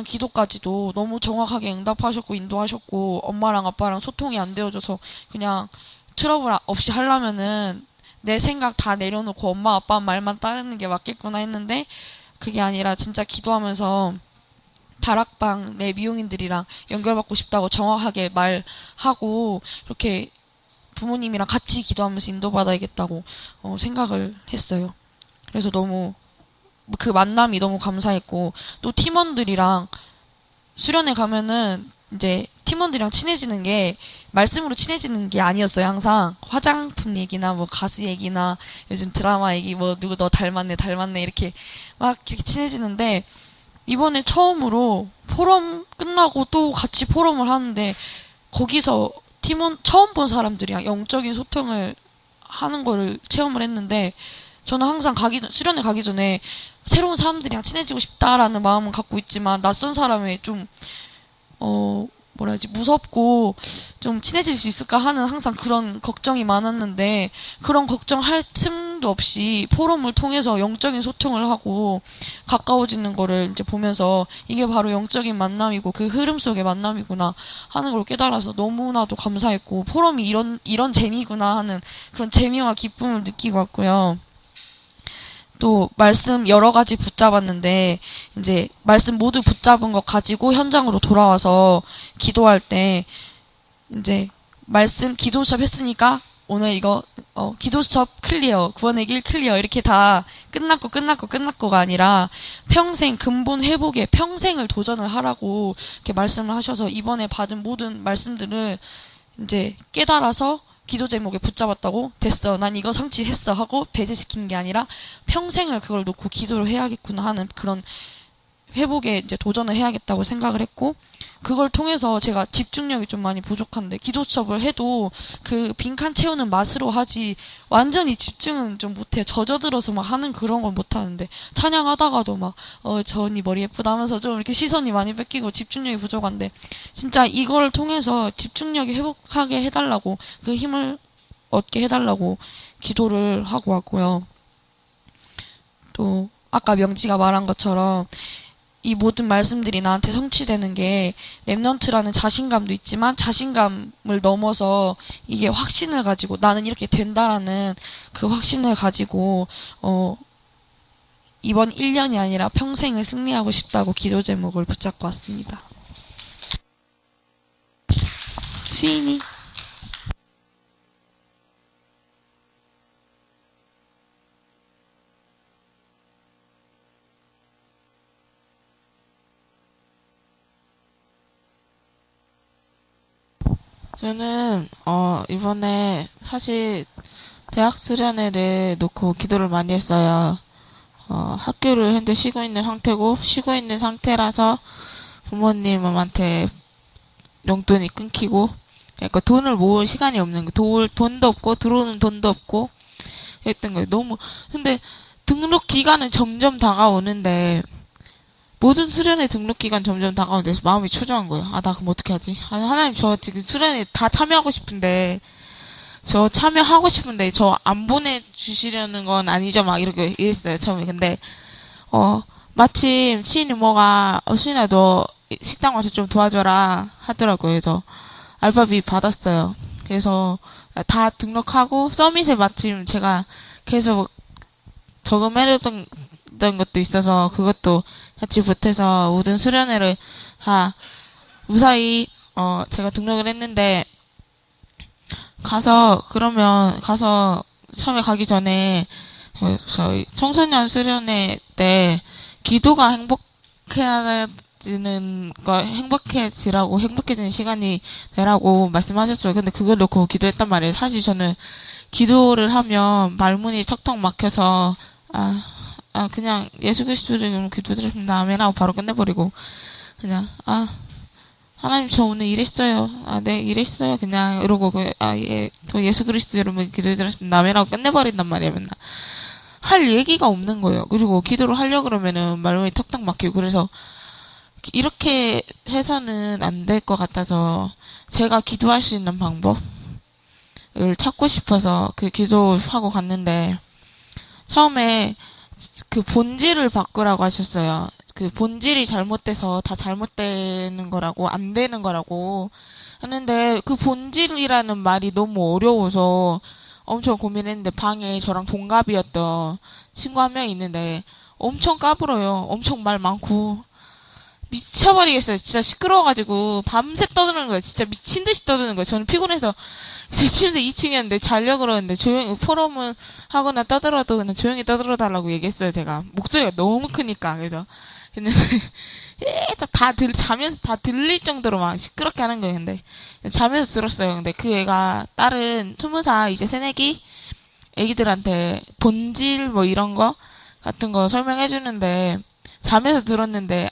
기도까지도 너무 정확하게 응답하셨고 인도하셨고 엄마랑 아빠랑 소통이 안 되어져서 그냥 트러블 없이 하려면은 내 생각 다 내려놓고 엄마 아빠 말만 따르는 게 맞겠구나 했는데 그게 아니라 진짜 기도하면서 다락방 내 미용인들이랑 연결받고 싶다고 정확하게 말하고 이렇게 부모님이랑 같이 기도하면서 인도받아야겠다고 생각을 했어요. 그래서 너무 그 만남이 너무 감사했고 또 팀원들이랑 수련회 가면은 이제 팀원들이랑 친해지는 게 말씀으로 친해지는 게 아니었어요. 항상 화장품 얘기나 뭐 가수 얘기나 요즘 드라마 얘기 뭐 누구 너 닮았네 이렇게 막 이렇게 친해지는데 이번에 처음으로 포럼 끝나고 또 같이 포럼을 하는데 거기서 팀원 처음 본 사람들이랑 영적인 소통을 하는 거를 체험을 했는데 저는 항상 수련회 가기 전에 새로운 사람들이랑 친해지고 싶다라는 마음은 갖고 있지만 낯선 사람에 좀 무섭고 좀 친해질 수 있을까 하는 항상 그런 걱정이 많았는데 그런 걱정할 틈도 없이 포럼을 통해서 영적인 소통을 하고 가까워지는 거를 이제 보면서 이게 바로 영적인 만남이고 그 흐름 속의 만남이구나 하는 걸 깨달아서 너무나도 감사했고 포럼이 이런 재미구나 하는 그런 재미와 기쁨을 느끼고 왔고요. 또 말씀 여러 가지 붙잡았는데 이제 말씀 모두 붙잡은 거 가지고 현장으로 돌아와서 기도할 때 이제 말씀 기도 수첩 했으니까 오늘 이거 기도 수첩 클리어 구원의 길 클리어 이렇게 다 끝났고가 아니라 평생 근본 회복에 평생을 도전을 하라고 이렇게 말씀을 하셔서 이번에 받은 모든 말씀들을 이제 깨달아서 기도 제목에 붙잡았다고 됐어 난 이거 성취했어 하고 배제시키는 게 아니라 평생을 그걸 놓고 기도를 해야겠구나 하는 그런 회복에 이제 도전을 해야겠다고 생각을 했고, 그걸 통해서 제가 집중력이 좀 많이 부족한데, 기도 수업을 해도 그 빈칸 채우는 맛으로 하지, 완전히 집중은 좀 못해요. 젖어들어서 막 하는 그런 건 못하는데, 찬양하다가도 막, 저 언니 머리 예쁘다 하면서 좀 이렇게 시선이 많이 뺏기고 집중력이 부족한데, 진짜 이걸 통해서 집중력이 회복하게 해달라고, 그 힘을 얻게 해달라고 기도를 하고 왔고요. 또 아까 명지가 말한 것처럼 이 모든 말씀들이 나한테 성취되는 게 랩넌트라는 자신감도 있지만 자신감을 넘어서 이게 확신을 가지고 나는 이렇게 된다라는 그 확신을 가지고 이번 1년이 아니라 평생을 승리하고 싶다고 기도 제목을 붙잡고 왔습니다. 시인이 저는 이번에 사실 대학 수련회를 놓고 기도를 많이 했어요. 학교를 현재 쉬고 있는 상태라서 부모님한테 용돈이 끊기고, 그러니까 돈을 모을 시간이 없는 거, 돈도 없고 들어오는 돈도 없고 했던 거예요. 근데 등록 기간은 점점 다가오는데, 모든 수련회 등록 기간 점점 다가오는데 마음이 초조한 거예요. 나 그럼 어떻게 하지? 하나님, 저 지금 수련회 다 참여하고 싶은데 저 안 보내주시려는 건 아니죠? 막 이렇게 이랬어요, 처음에. 근데 마침 치인 이모가 수인아 너 식당 와서 좀 도와줘라 하더라고요. 그래서 알바비 받았어요. 그래서 다 등록하고, 서밋에 마침 제가 계속 저금해뒀던 것도 있어서 그것도 같이 보태서 모든 수련회를 다 무사히 제가 등록을 했는데, 가서 처음에 가기 전에 저희 청소년 수련회 때 기도가 행복해지는 시간이 되라고 말씀하셨어요. 근데 그걸 놓고 기도했단 말이에요. 사실 저는 기도를 하면 말문이 턱턱 막혀서 그냥 예수 그리스도를 이름으로 기도드렸습니다. 아멘 하고 바로 끝내버리고, 그냥 하나님 저 오늘 이랬어요. 네 이랬어요. 그냥 이러고 또 예수 그리스도 이름으로 기도드렸습니다. 아멘 하고 끝내버린단 말이에요. 맨날 할 얘기가 없는 거예요. 그리고 기도를 하려고 그러면은 말문이 턱턱 막히고, 그래서 이렇게 해서는 안 될 것 같아서 제가 기도할 수 있는 방법을 찾고 싶어서 그 기도하고 갔는데, 처음에 그 본질을 바꾸라고 하셨어요. 그 본질이 잘못돼서 다 잘못되는 거라고, 안 되는 거라고 하는데, 그 본질이라는 말이 너무 어려워서 엄청 고민했는데, 방에 저랑 동갑이었던 친구 한 명 있는데 엄청 까불어요. 엄청 말 많고 미쳐버리겠어요. 진짜 시끄러워가지고 밤새 떠드는 거예요. 진짜 미친 듯이 떠드는 거예요. 저는 피곤해서 제 침대 2층이었는데 자려고 그러는데, 조용히 포럼은 하거나 떠들어도 그냥 조용히 떠들어달라고 얘기했어요. 제가 목소리가 너무 크니까. 그래서 근데 계속 자면서 다 들릴 정도로 막 시끄럽게 하는 거예요. 근데 자면서 들었어요. 근데 그 애가 다른 20살 이제 새내기 애기들한테 본질 뭐 이런 거 같은 거 설명해 주는데, 자면서 들었는데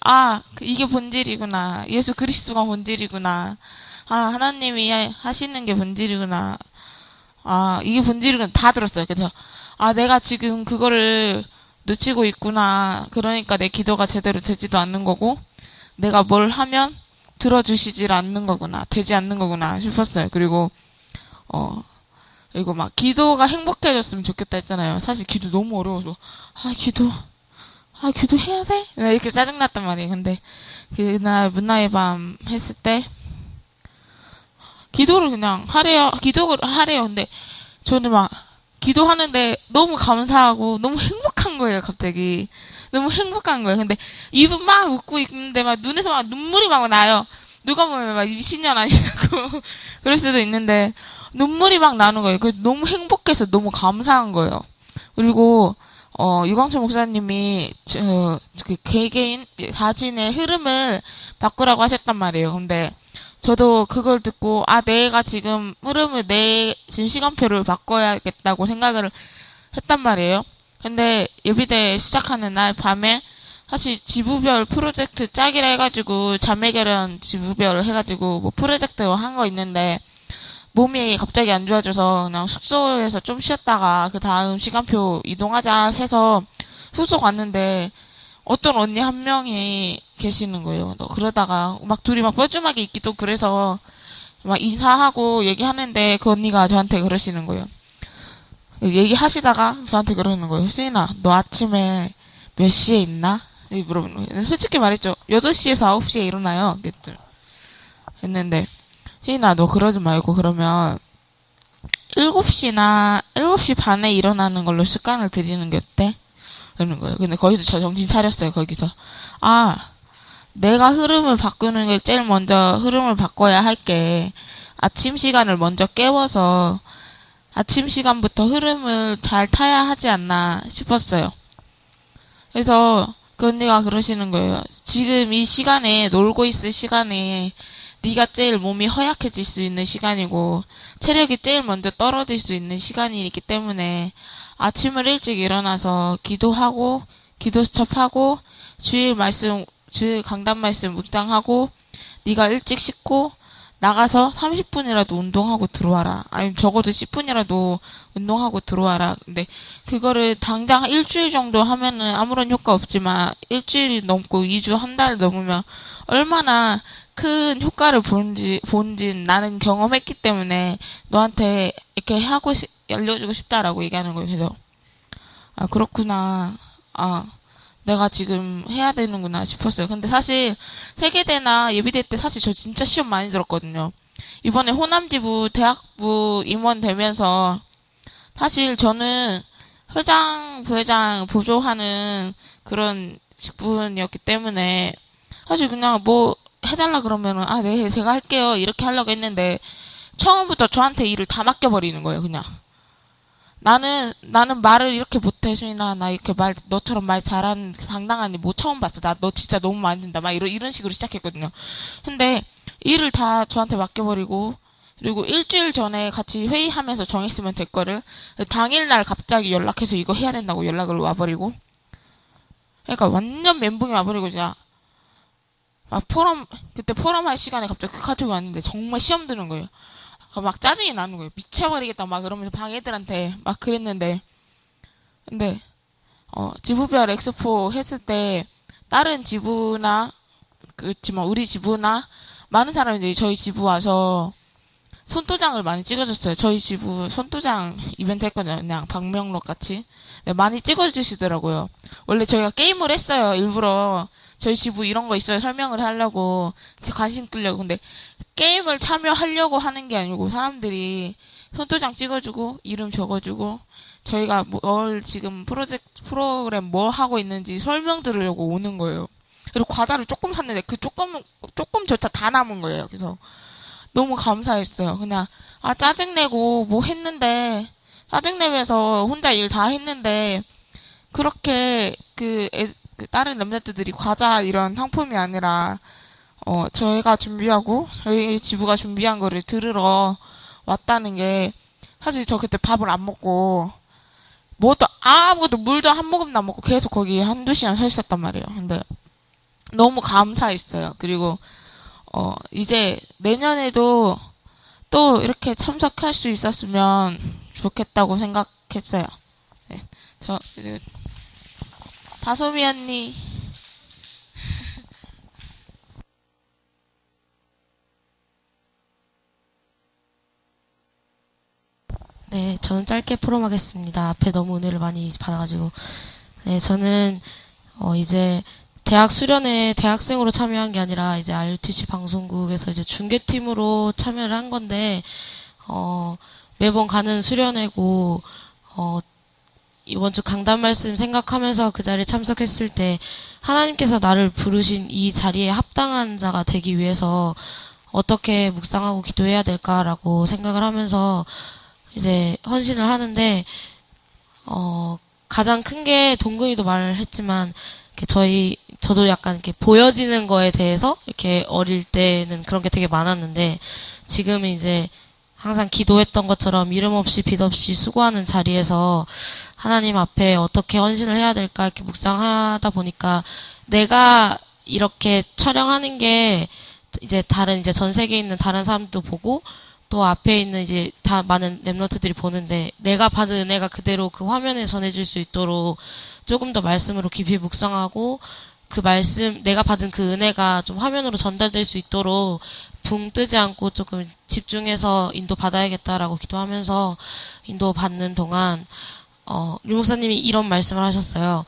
이게 본질이구나. 예수 그리스도가 본질이구나. 하나님이 하시는 게 본질이구나. 이게 본질이구나. 다 들었어요. 그래서 내가 지금 그거를 놓치고 있구나. 그러니까 내 기도가 제대로 되지도 않는 거고, 내가 뭘 하면 들어주시질 않는 거구나. 되지 않는 거구나 싶었어요. 그리고 이거 막 기도가 행복해졌으면 좋겠다 했잖아요. 사실 기도 너무 어려워서 기도 해야 돼? 이렇게 짜증났단 말이에요. 근데 그날 문나의 밤 했을 때 기도를 그냥 기도를 하래요. 근데 저는 막 기도하는데 너무 감사하고 너무 행복한 거예요. 갑자기 너무 행복한 거예요. 근데 입은 막 웃고 있는데 막 눈에서 막 눈물이 막 나요. 누가 보면 막 미친년 아니냐고 그럴 수도 있는데 눈물이 막 나는 거예요. 그래서 너무 행복해서 너무 감사한 거예요. 그리고 유광철 목사님이 그 개개인 자신의 흐름을 바꾸라고 하셨단 말이에요. 근데 저도 그걸 듣고 내가 지금 흐름을 지금 시간표를 바꿔야겠다고 생각을 했단 말이에요. 근데 예비대 시작하는 날 밤에 사실 지부별 프로젝트 짝이라 해가지고 자매결연 지부별 해가지고 뭐 프로젝트 한 거 있는데 몸이 갑자기 안 좋아져서 그냥 숙소에서 좀 쉬었다가 그 다음 시간표 이동하자 해서 숙소 갔는데 어떤 언니 한 명이 계시는 거예요. 그러다가 막 둘이 막 뻘쭘하게 있기도 그래서 막 인사하고 얘기하는데 그 언니가 저한테 그러시는 거예요. 얘기하시다가 저한테 그러는 거예요. 수인아, 너 아침에 몇 시에 있나? 이렇게 물어보는 거예요. 솔직히 말했죠. 8시에서 9시에 일어나요. 그랬죠. 했는데 수인아, 너 그러지 말고 그러면 7시 반에 일어나는 걸로 습관을 들이는 게 어때? 그러는 거예요. 근데 거기서 저 정신 차렸어요. 거기서. 아, 내가 흐름을 바꾸는 게 제일 먼저 흐름을 바꿔야 할게. 아침 시간을 먼저 깨워서 아침 시간부터 흐름을 잘 타야 하지 않나 싶었어요. 그래서 그 언니가 그러시는 거예요. 지금 이 시간에 놀고 있을 시간에 네가 제일 몸이 허약해질 수 있는 시간이고 체력이 제일 먼저 떨어질 수 있는 시간이기 때문에 아침을 일찍 일어나서 기도하고 기도 수첩하고 주일 강단 말씀 묵상하고 네가 일찍 씻고 나가서 30분이라도 운동하고 들어와라. 아니면 적어도 10분이라도 운동하고 들어와라. 근데 그거를 당장 일주일 정도 하면은 아무런 효과 없지만 일주일이 넘고 2주, 한 달 넘으면 얼마나 큰 효과를 본지 나는 경험했기 때문에 너한테 이렇게 알려주고 싶다라고 얘기하는 거예요. 그래서 아, 그렇구나. 아, 내가 지금 해야 되는구나 싶었어요. 근데 사실 세계대나 예비대 때 사실 저 진짜 시험 많이 들었거든요. 이번에 호남지부 대학부 임원 되면서 사실 저는 회장, 부회장 보조하는 그런 직분이었기 때문에 사실 그냥 뭐 해달라 그러면은 아, 네, 제가 할게요 이렇게 하려고 했는데 처음부터 저한테 일을 다 맡겨버리는 거예요. 그냥 나는 말을 이렇게 못해, 수인아. 나 이렇게 너처럼 말 잘하는 당당한 애 뭐 처음 봤어. 나 너 진짜 너무 많이 된다. 막 이런 식으로 시작했거든요. 근데 일을 다 저한테 맡겨버리고, 그리고 일주일 전에 같이 회의하면서 정했으면 될 거를 당일날 갑자기 연락해서 이거 해야 된다고 연락을 와버리고, 그러니까 완전 멘붕이 와버리고 진짜 막 그때 포럼 할 시간에 갑자기 그 카톡이 왔는데 정말 시험 드는 거예요. 막 짜증이 나는 거예요. 미쳐버리겠다 막 그러면서 방 애들한테 막 그랬는데 근데 지부별 엑스포 했을 때 다른 지부나 그렇지만 우리 지부나 많은 사람들이 저희 지부 와서 손도장을 많이 찍어줬어요. 저희 지부 손도장 이벤트 했거든요. 그냥 방명록 같이. 네, 많이 찍어주시더라고요. 원래 저희가 게임을 했어요. 일부러 저희 지부 이런 거 있어요. 설명을 하려고 관심 끌려고. 근데 게임을 참여하려고 하는 게 아니고 사람들이 손도장 찍어주고 이름 적어주고 저희가 뭘 지금 프로그램 뭐 하고 있는지 설명 들으려고 오는 거예요. 그리고 과자를 조금 샀는데 그 조금조차 다 남은 거예요. 그래서 너무 감사했어요. 그냥 짜증내고 뭐 했는데 짜증내면서 혼자 일 다 했는데 그렇게 다른 랩런트들이 과자 이런 상품이 아니라 저희가 준비하고 저희 지부가 준비한 거를 들으러 왔다는 게 사실 저 그때 밥을 안 먹고 아무것도 물도 한 모금도 안 먹고 계속 거기 한두 시간 서 있었단 말이에요. 근데 너무 감사했어요. 그리고 이제 내년에도 또 이렇게 참석할 수 있었으면 좋겠다고 생각했어요. 네, 다솜이 언니. 네, 저는 짧게 포럼하겠습니다. 앞에 너무 은혜를 많이 받아가지고. 네, 저는, 이제, 대학 수련회 대학생으로 참여한 게 아니라, 이제 RUTC 방송국에서 이제 중계팀으로 참여를 한 건데, 매번 가는 수련회고, 이번 주 강단 말씀 생각하면서 그 자리에 참석했을 때, 하나님께서 나를 부르신 이 자리에 합당한 자가 되기 위해서 어떻게 묵상하고 기도해야 될까라고 생각을 하면서, 이제 헌신을 하는데 가장 큰 게 동근이도 말을 했지만 저도 약간 이렇게 보여지는 거에 대해서 이렇게 어릴 때는 그런 게 되게 많았는데 지금은 이제 항상 기도했던 것처럼 이름 없이 빛 없이 수고하는 자리에서 하나님 앞에 어떻게 헌신을 해야 될까 이렇게 묵상하다 보니까 내가 이렇게 촬영하는 게 이제 다른 이제 전 세계에 있는 다른 사람도 보고 또 앞에 있는 이제 다 많은 랩런트들이 보는데 내가 받은 은혜가 그대로 그 화면에 전해질 수 있도록 조금 더 말씀으로 깊이 묵상하고 그 말씀 내가 받은 그 은혜가 좀 화면으로 전달될 수 있도록 붕 뜨지 않고 조금 집중해서 인도 받아야겠다라고 기도하면서 인도 받는 동안 류 목사님이 이런 말씀을 하셨어요.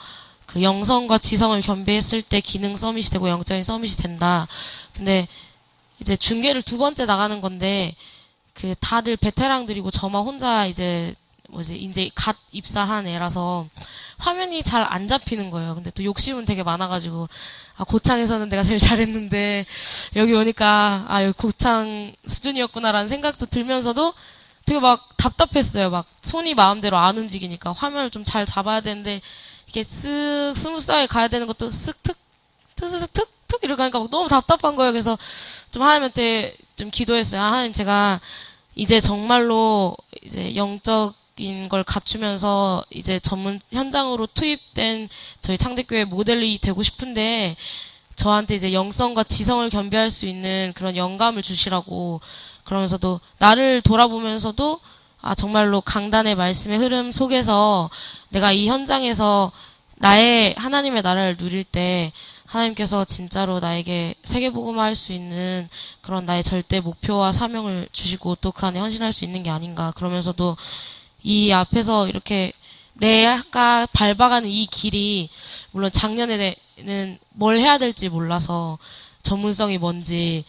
그 영성과 지성을 겸비했을 때 기능 서밋이 되고 영적인 서밋이 된다. 근데 이제 중계를 2번째 나가는 건데 그 다들 베테랑들이고 저만 혼자 이제 이제 갓 입사한 애라서 화면이 잘 안 잡히는 거예요. 근데 또 욕심은 되게 많아가지고 고창에서는 내가 제일 잘했는데 여기 오니까 여기 고창 수준이었구나라는 생각도 들면서도 되게 막 답답했어요. 막 손이 마음대로 안 움직이니까 화면을 좀 잘 잡아야 되는데 이게 쓱 스무스하게 가야 되는 것도 쓱 툭 이렇게 하니까 막 너무 답답한 거예요. 그래서 좀 하나님한테 좀 기도했어요. 하나님, 제가 이제 정말로 이제 영적인 걸 갖추면서 이제 전문 현장으로 투입된 저희 창대교회 모델이 되고 싶은데 저한테 이제 영성과 지성을 겸비할 수 있는 그런 영감을 주시라고. 그러면서도 나를 돌아보면서도 정말로 강단의 말씀의 흐름 속에서 내가 이 현장에서 하나님의 나라를 누릴 때 하나님께서 진짜로 나에게 세계복음화할 수 있는 그런 나의 절대 목표와 사명을 주시고 또 그 안에 헌신할 수 있는 게 아닌가. 그러면서도 이 앞에서 이렇게 내가 밟아가는 이 길이 물론 작년에는 뭘 해야 될지 몰라서 전문성이 뭔지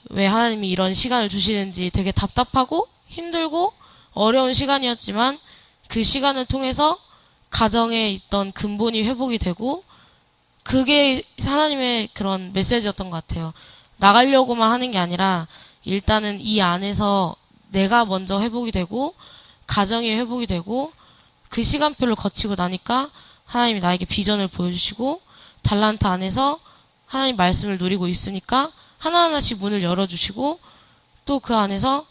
왜 하나님이 이런 시간을 주시는지 되게 답답하고 힘들고 어려운 시간이었지만 그 시간을 통해서 가정에 있던 근본이 회복이 되고 그게 하나님의 그런 메시지였던 것 같아요. 나가려고만 하는 게 아니라 일단은 이 안에서 내가 먼저 회복이 되고 가정이 회복이 되고 그 시간표를 거치고 나니까 하나님이 나에게 비전을 보여주시고 달란트 안에서 하나님 말씀을 누리고 있으니까 하나하나씩 문을 열어주시고 또 그 안에서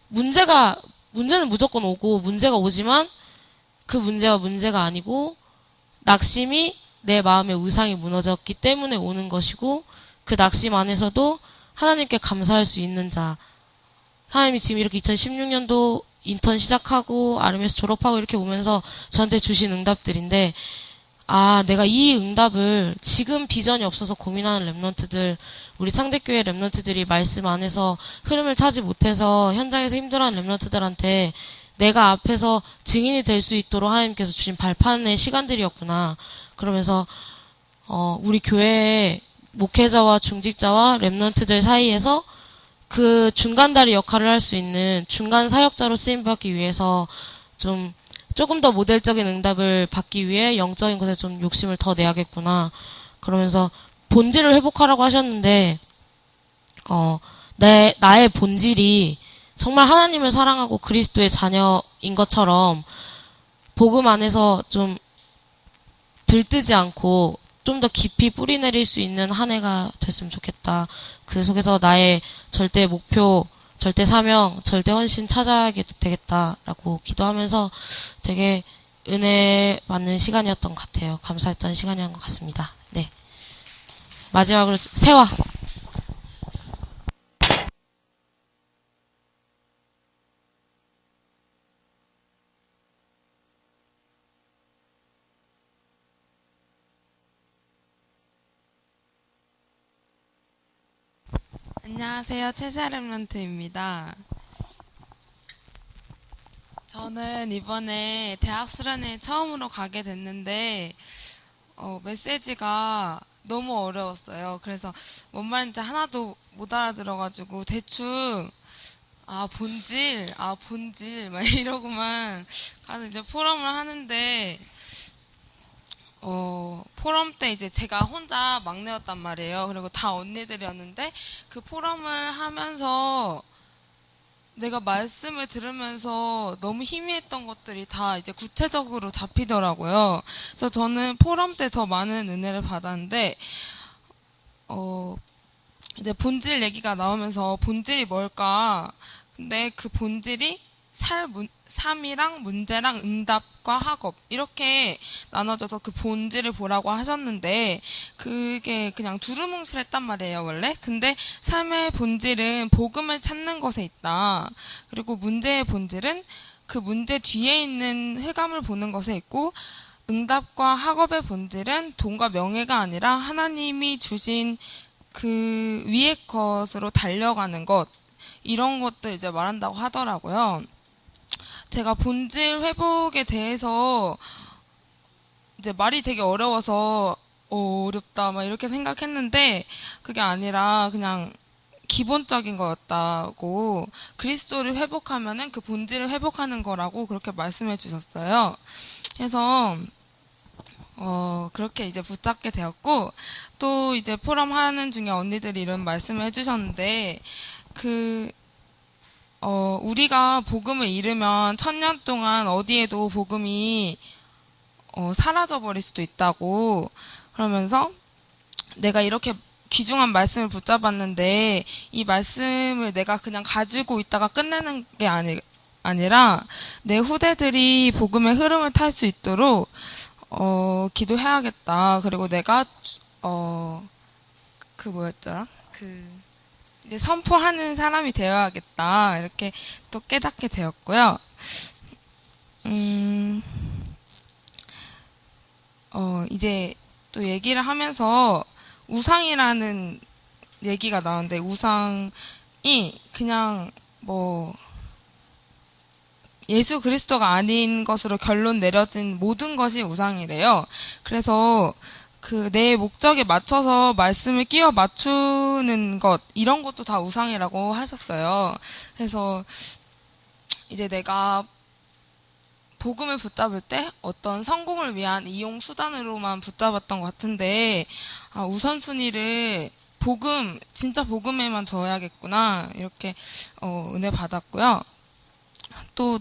문제는 무조건 오고 문제가 오지만 그 문제가 문제가 아니고 낙심이 내 마음의 우상이 무너졌기 때문에 오는 것이고 그 낙심 안에서도 하나님께 감사할 수 있는 자. 하나님이 지금 이렇게 2016년도 인턴 시작하고 RMS 졸업하고 이렇게 오면서 저한테 주신 응답들인데 내가 이 응답을 지금 비전이 없어서 고민하는 랩런트들, 우리 창대교회 랩런트들이 말씀 안에서 흐름을 타지 못해서 현장에서 힘들어하는 랩런트들한테 내가 앞에서 증인이 될 수 있도록 하나님께서 주신 발판의 시간들이었구나. 그러면서 우리 교회의 목회자와 중직자와 랩런트들 사이에서 그 중간다리 역할을 할 수 있는 중간 사역자로 쓰임받기 위해서 조금 더 모델적인 응답을 받기 위해 영적인 것에 좀 욕심을 더 내야겠구나. 그러면서 본질을 회복하라고 하셨는데 나의 본질이 정말 하나님을 사랑하고 그리스도의 자녀인 것처럼 복음 안에서 좀 들뜨지 않고 좀 더 깊이 뿌리 내릴 수 있는 한 해가 됐으면 좋겠다. 그 속에서 나의 절대 목표, 절대 사명, 절대 헌신 찾아야게 되겠다라고 기도하면서 되게 은혜 받는 시간이었던 것 같아요. 감사했던 시간이었던 것 같습니다. 네. 마지막으로 세화. 안녕하세요. 최세렘런트입니다. 저는 이번에 대학 수련회 처음으로 가게 됐는데 메시지가 너무 어려웠어요. 그래서 뭔 말인지 하나도 못 알아들어가지고 대충 본질 막 이러고만 가서 이제 포럼을 하는데 포럼 때 이제 제가 혼자 막내였단 말이에요. 그리고 다 언니들이었는데 그 포럼을 하면서 내가 말씀을 들으면서 너무 희미했던 것들이 다 이제 구체적으로 잡히더라고요. 그래서 저는 포럼 때 더 많은 은혜를 받았는데 이제 본질 얘기가 나오면서 본질이 뭘까? 근데 그 본질이 삶이랑 문제랑 응답과 학업 이렇게 나눠져서 그 본질을 보라고 하셨는데 그게 그냥 두루뭉실했단 말이에요 원래. 근데 삶의 본질은 복음을 찾는 것에 있다. 그리고 문제의 본질은 그 문제 뒤에 있는 흑암을 보는 것에 있고 응답과 학업의 본질은 돈과 명예가 아니라 하나님이 주신 그 위의 것으로 달려가는 것 이런 것들 이제 말한다고 하더라고요. 제가 본질 회복에 대해서 이제 말이 되게 어려워서 어렵다 막 이렇게 생각했는데 그게 아니라 그냥 기본적인 거였다고 그리스도를 회복하면은 그 본질을 회복하는 거라고 그렇게 말씀해 주셨어요. 그래서 그렇게 이제 붙잡게 되었고 또 이제 포럼 하는 중에 언니들이 이런 말씀을 해주셨는데 우리가 복음을 잃으면 1000년 동안 어디에도 복음이 사라져버릴 수도 있다고 그러면서 내가 이렇게 귀중한 말씀을 붙잡았는데 이 말씀을 내가 그냥 가지고 있다가 끝내는 게 아니라 내 후대들이 복음의 흐름을 탈 수 있도록 기도해야겠다. 그리고 내가 이제 선포하는 사람이 되어야겠다. 이렇게 또 깨닫게 되었고요. 이제 또 얘기를 하면서 우상이라는 얘기가 나오는데 우상이 그냥 예수 그리스도가 아닌 것으로 결론 내려진 모든 것이 우상이래요. 그래서 내 목적에 맞춰서 말씀을 끼워 맞추는 것 이런 것도 다 우상이라고 하셨어요. 그래서 이제 내가 복음을 붙잡을 때 어떤 성공을 위한 이용 수단으로만 붙잡았던 것 같은데 우선순위를 진짜 복음에만 둬야겠구나 이렇게 은혜 받았고요. 또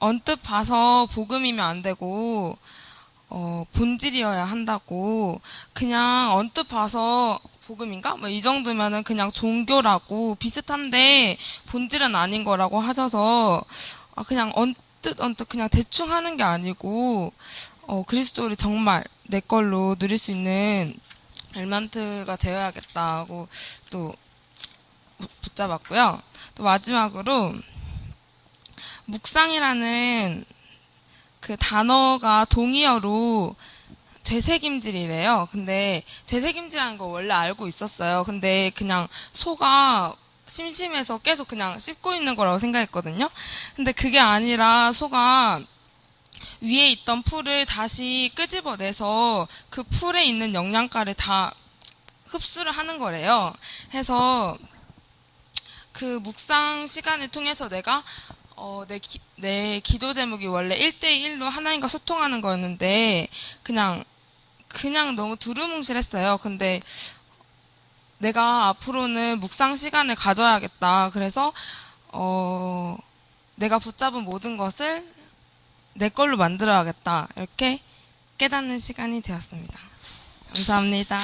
언뜻 봐서 복음이면 안 되고 본질이어야 한다고 그냥 언뜻 봐서 복음인가? 이 정도면은 그냥 종교라고 비슷한데 본질은 아닌 거라고 하셔서 그냥 언뜻 그냥 대충 하는 게 아니고 그리스도를 정말 내 걸로 누릴 수 있는 엘만트가 되어야겠다고 또 붙잡았고요. 또 마지막으로 묵상이라는 그 단어가 동의어로 되새김질이래요. 근데 되새김질하는 거 원래 알고 있었어요. 근데 그냥 소가 심심해서 계속 그냥 씹고 있는 거라고 생각했거든요. 근데 그게 아니라 소가 위에 있던 풀을 다시 끄집어내서 그 풀에 있는 영양가를 다 흡수를 하는 거래요. 해서 그 묵상 시간을 통해서 내가 내 기도 제목이 원래 1대1로 하나님과 소통하는 거였는데 그냥 너무 두루뭉실했어요. 근데 내가 앞으로는 묵상 시간을 가져야겠다. 그래서 내가 붙잡은 모든 것을 내 걸로 만들어야겠다. 이렇게 깨닫는 시간이 되었습니다. 감사합니다.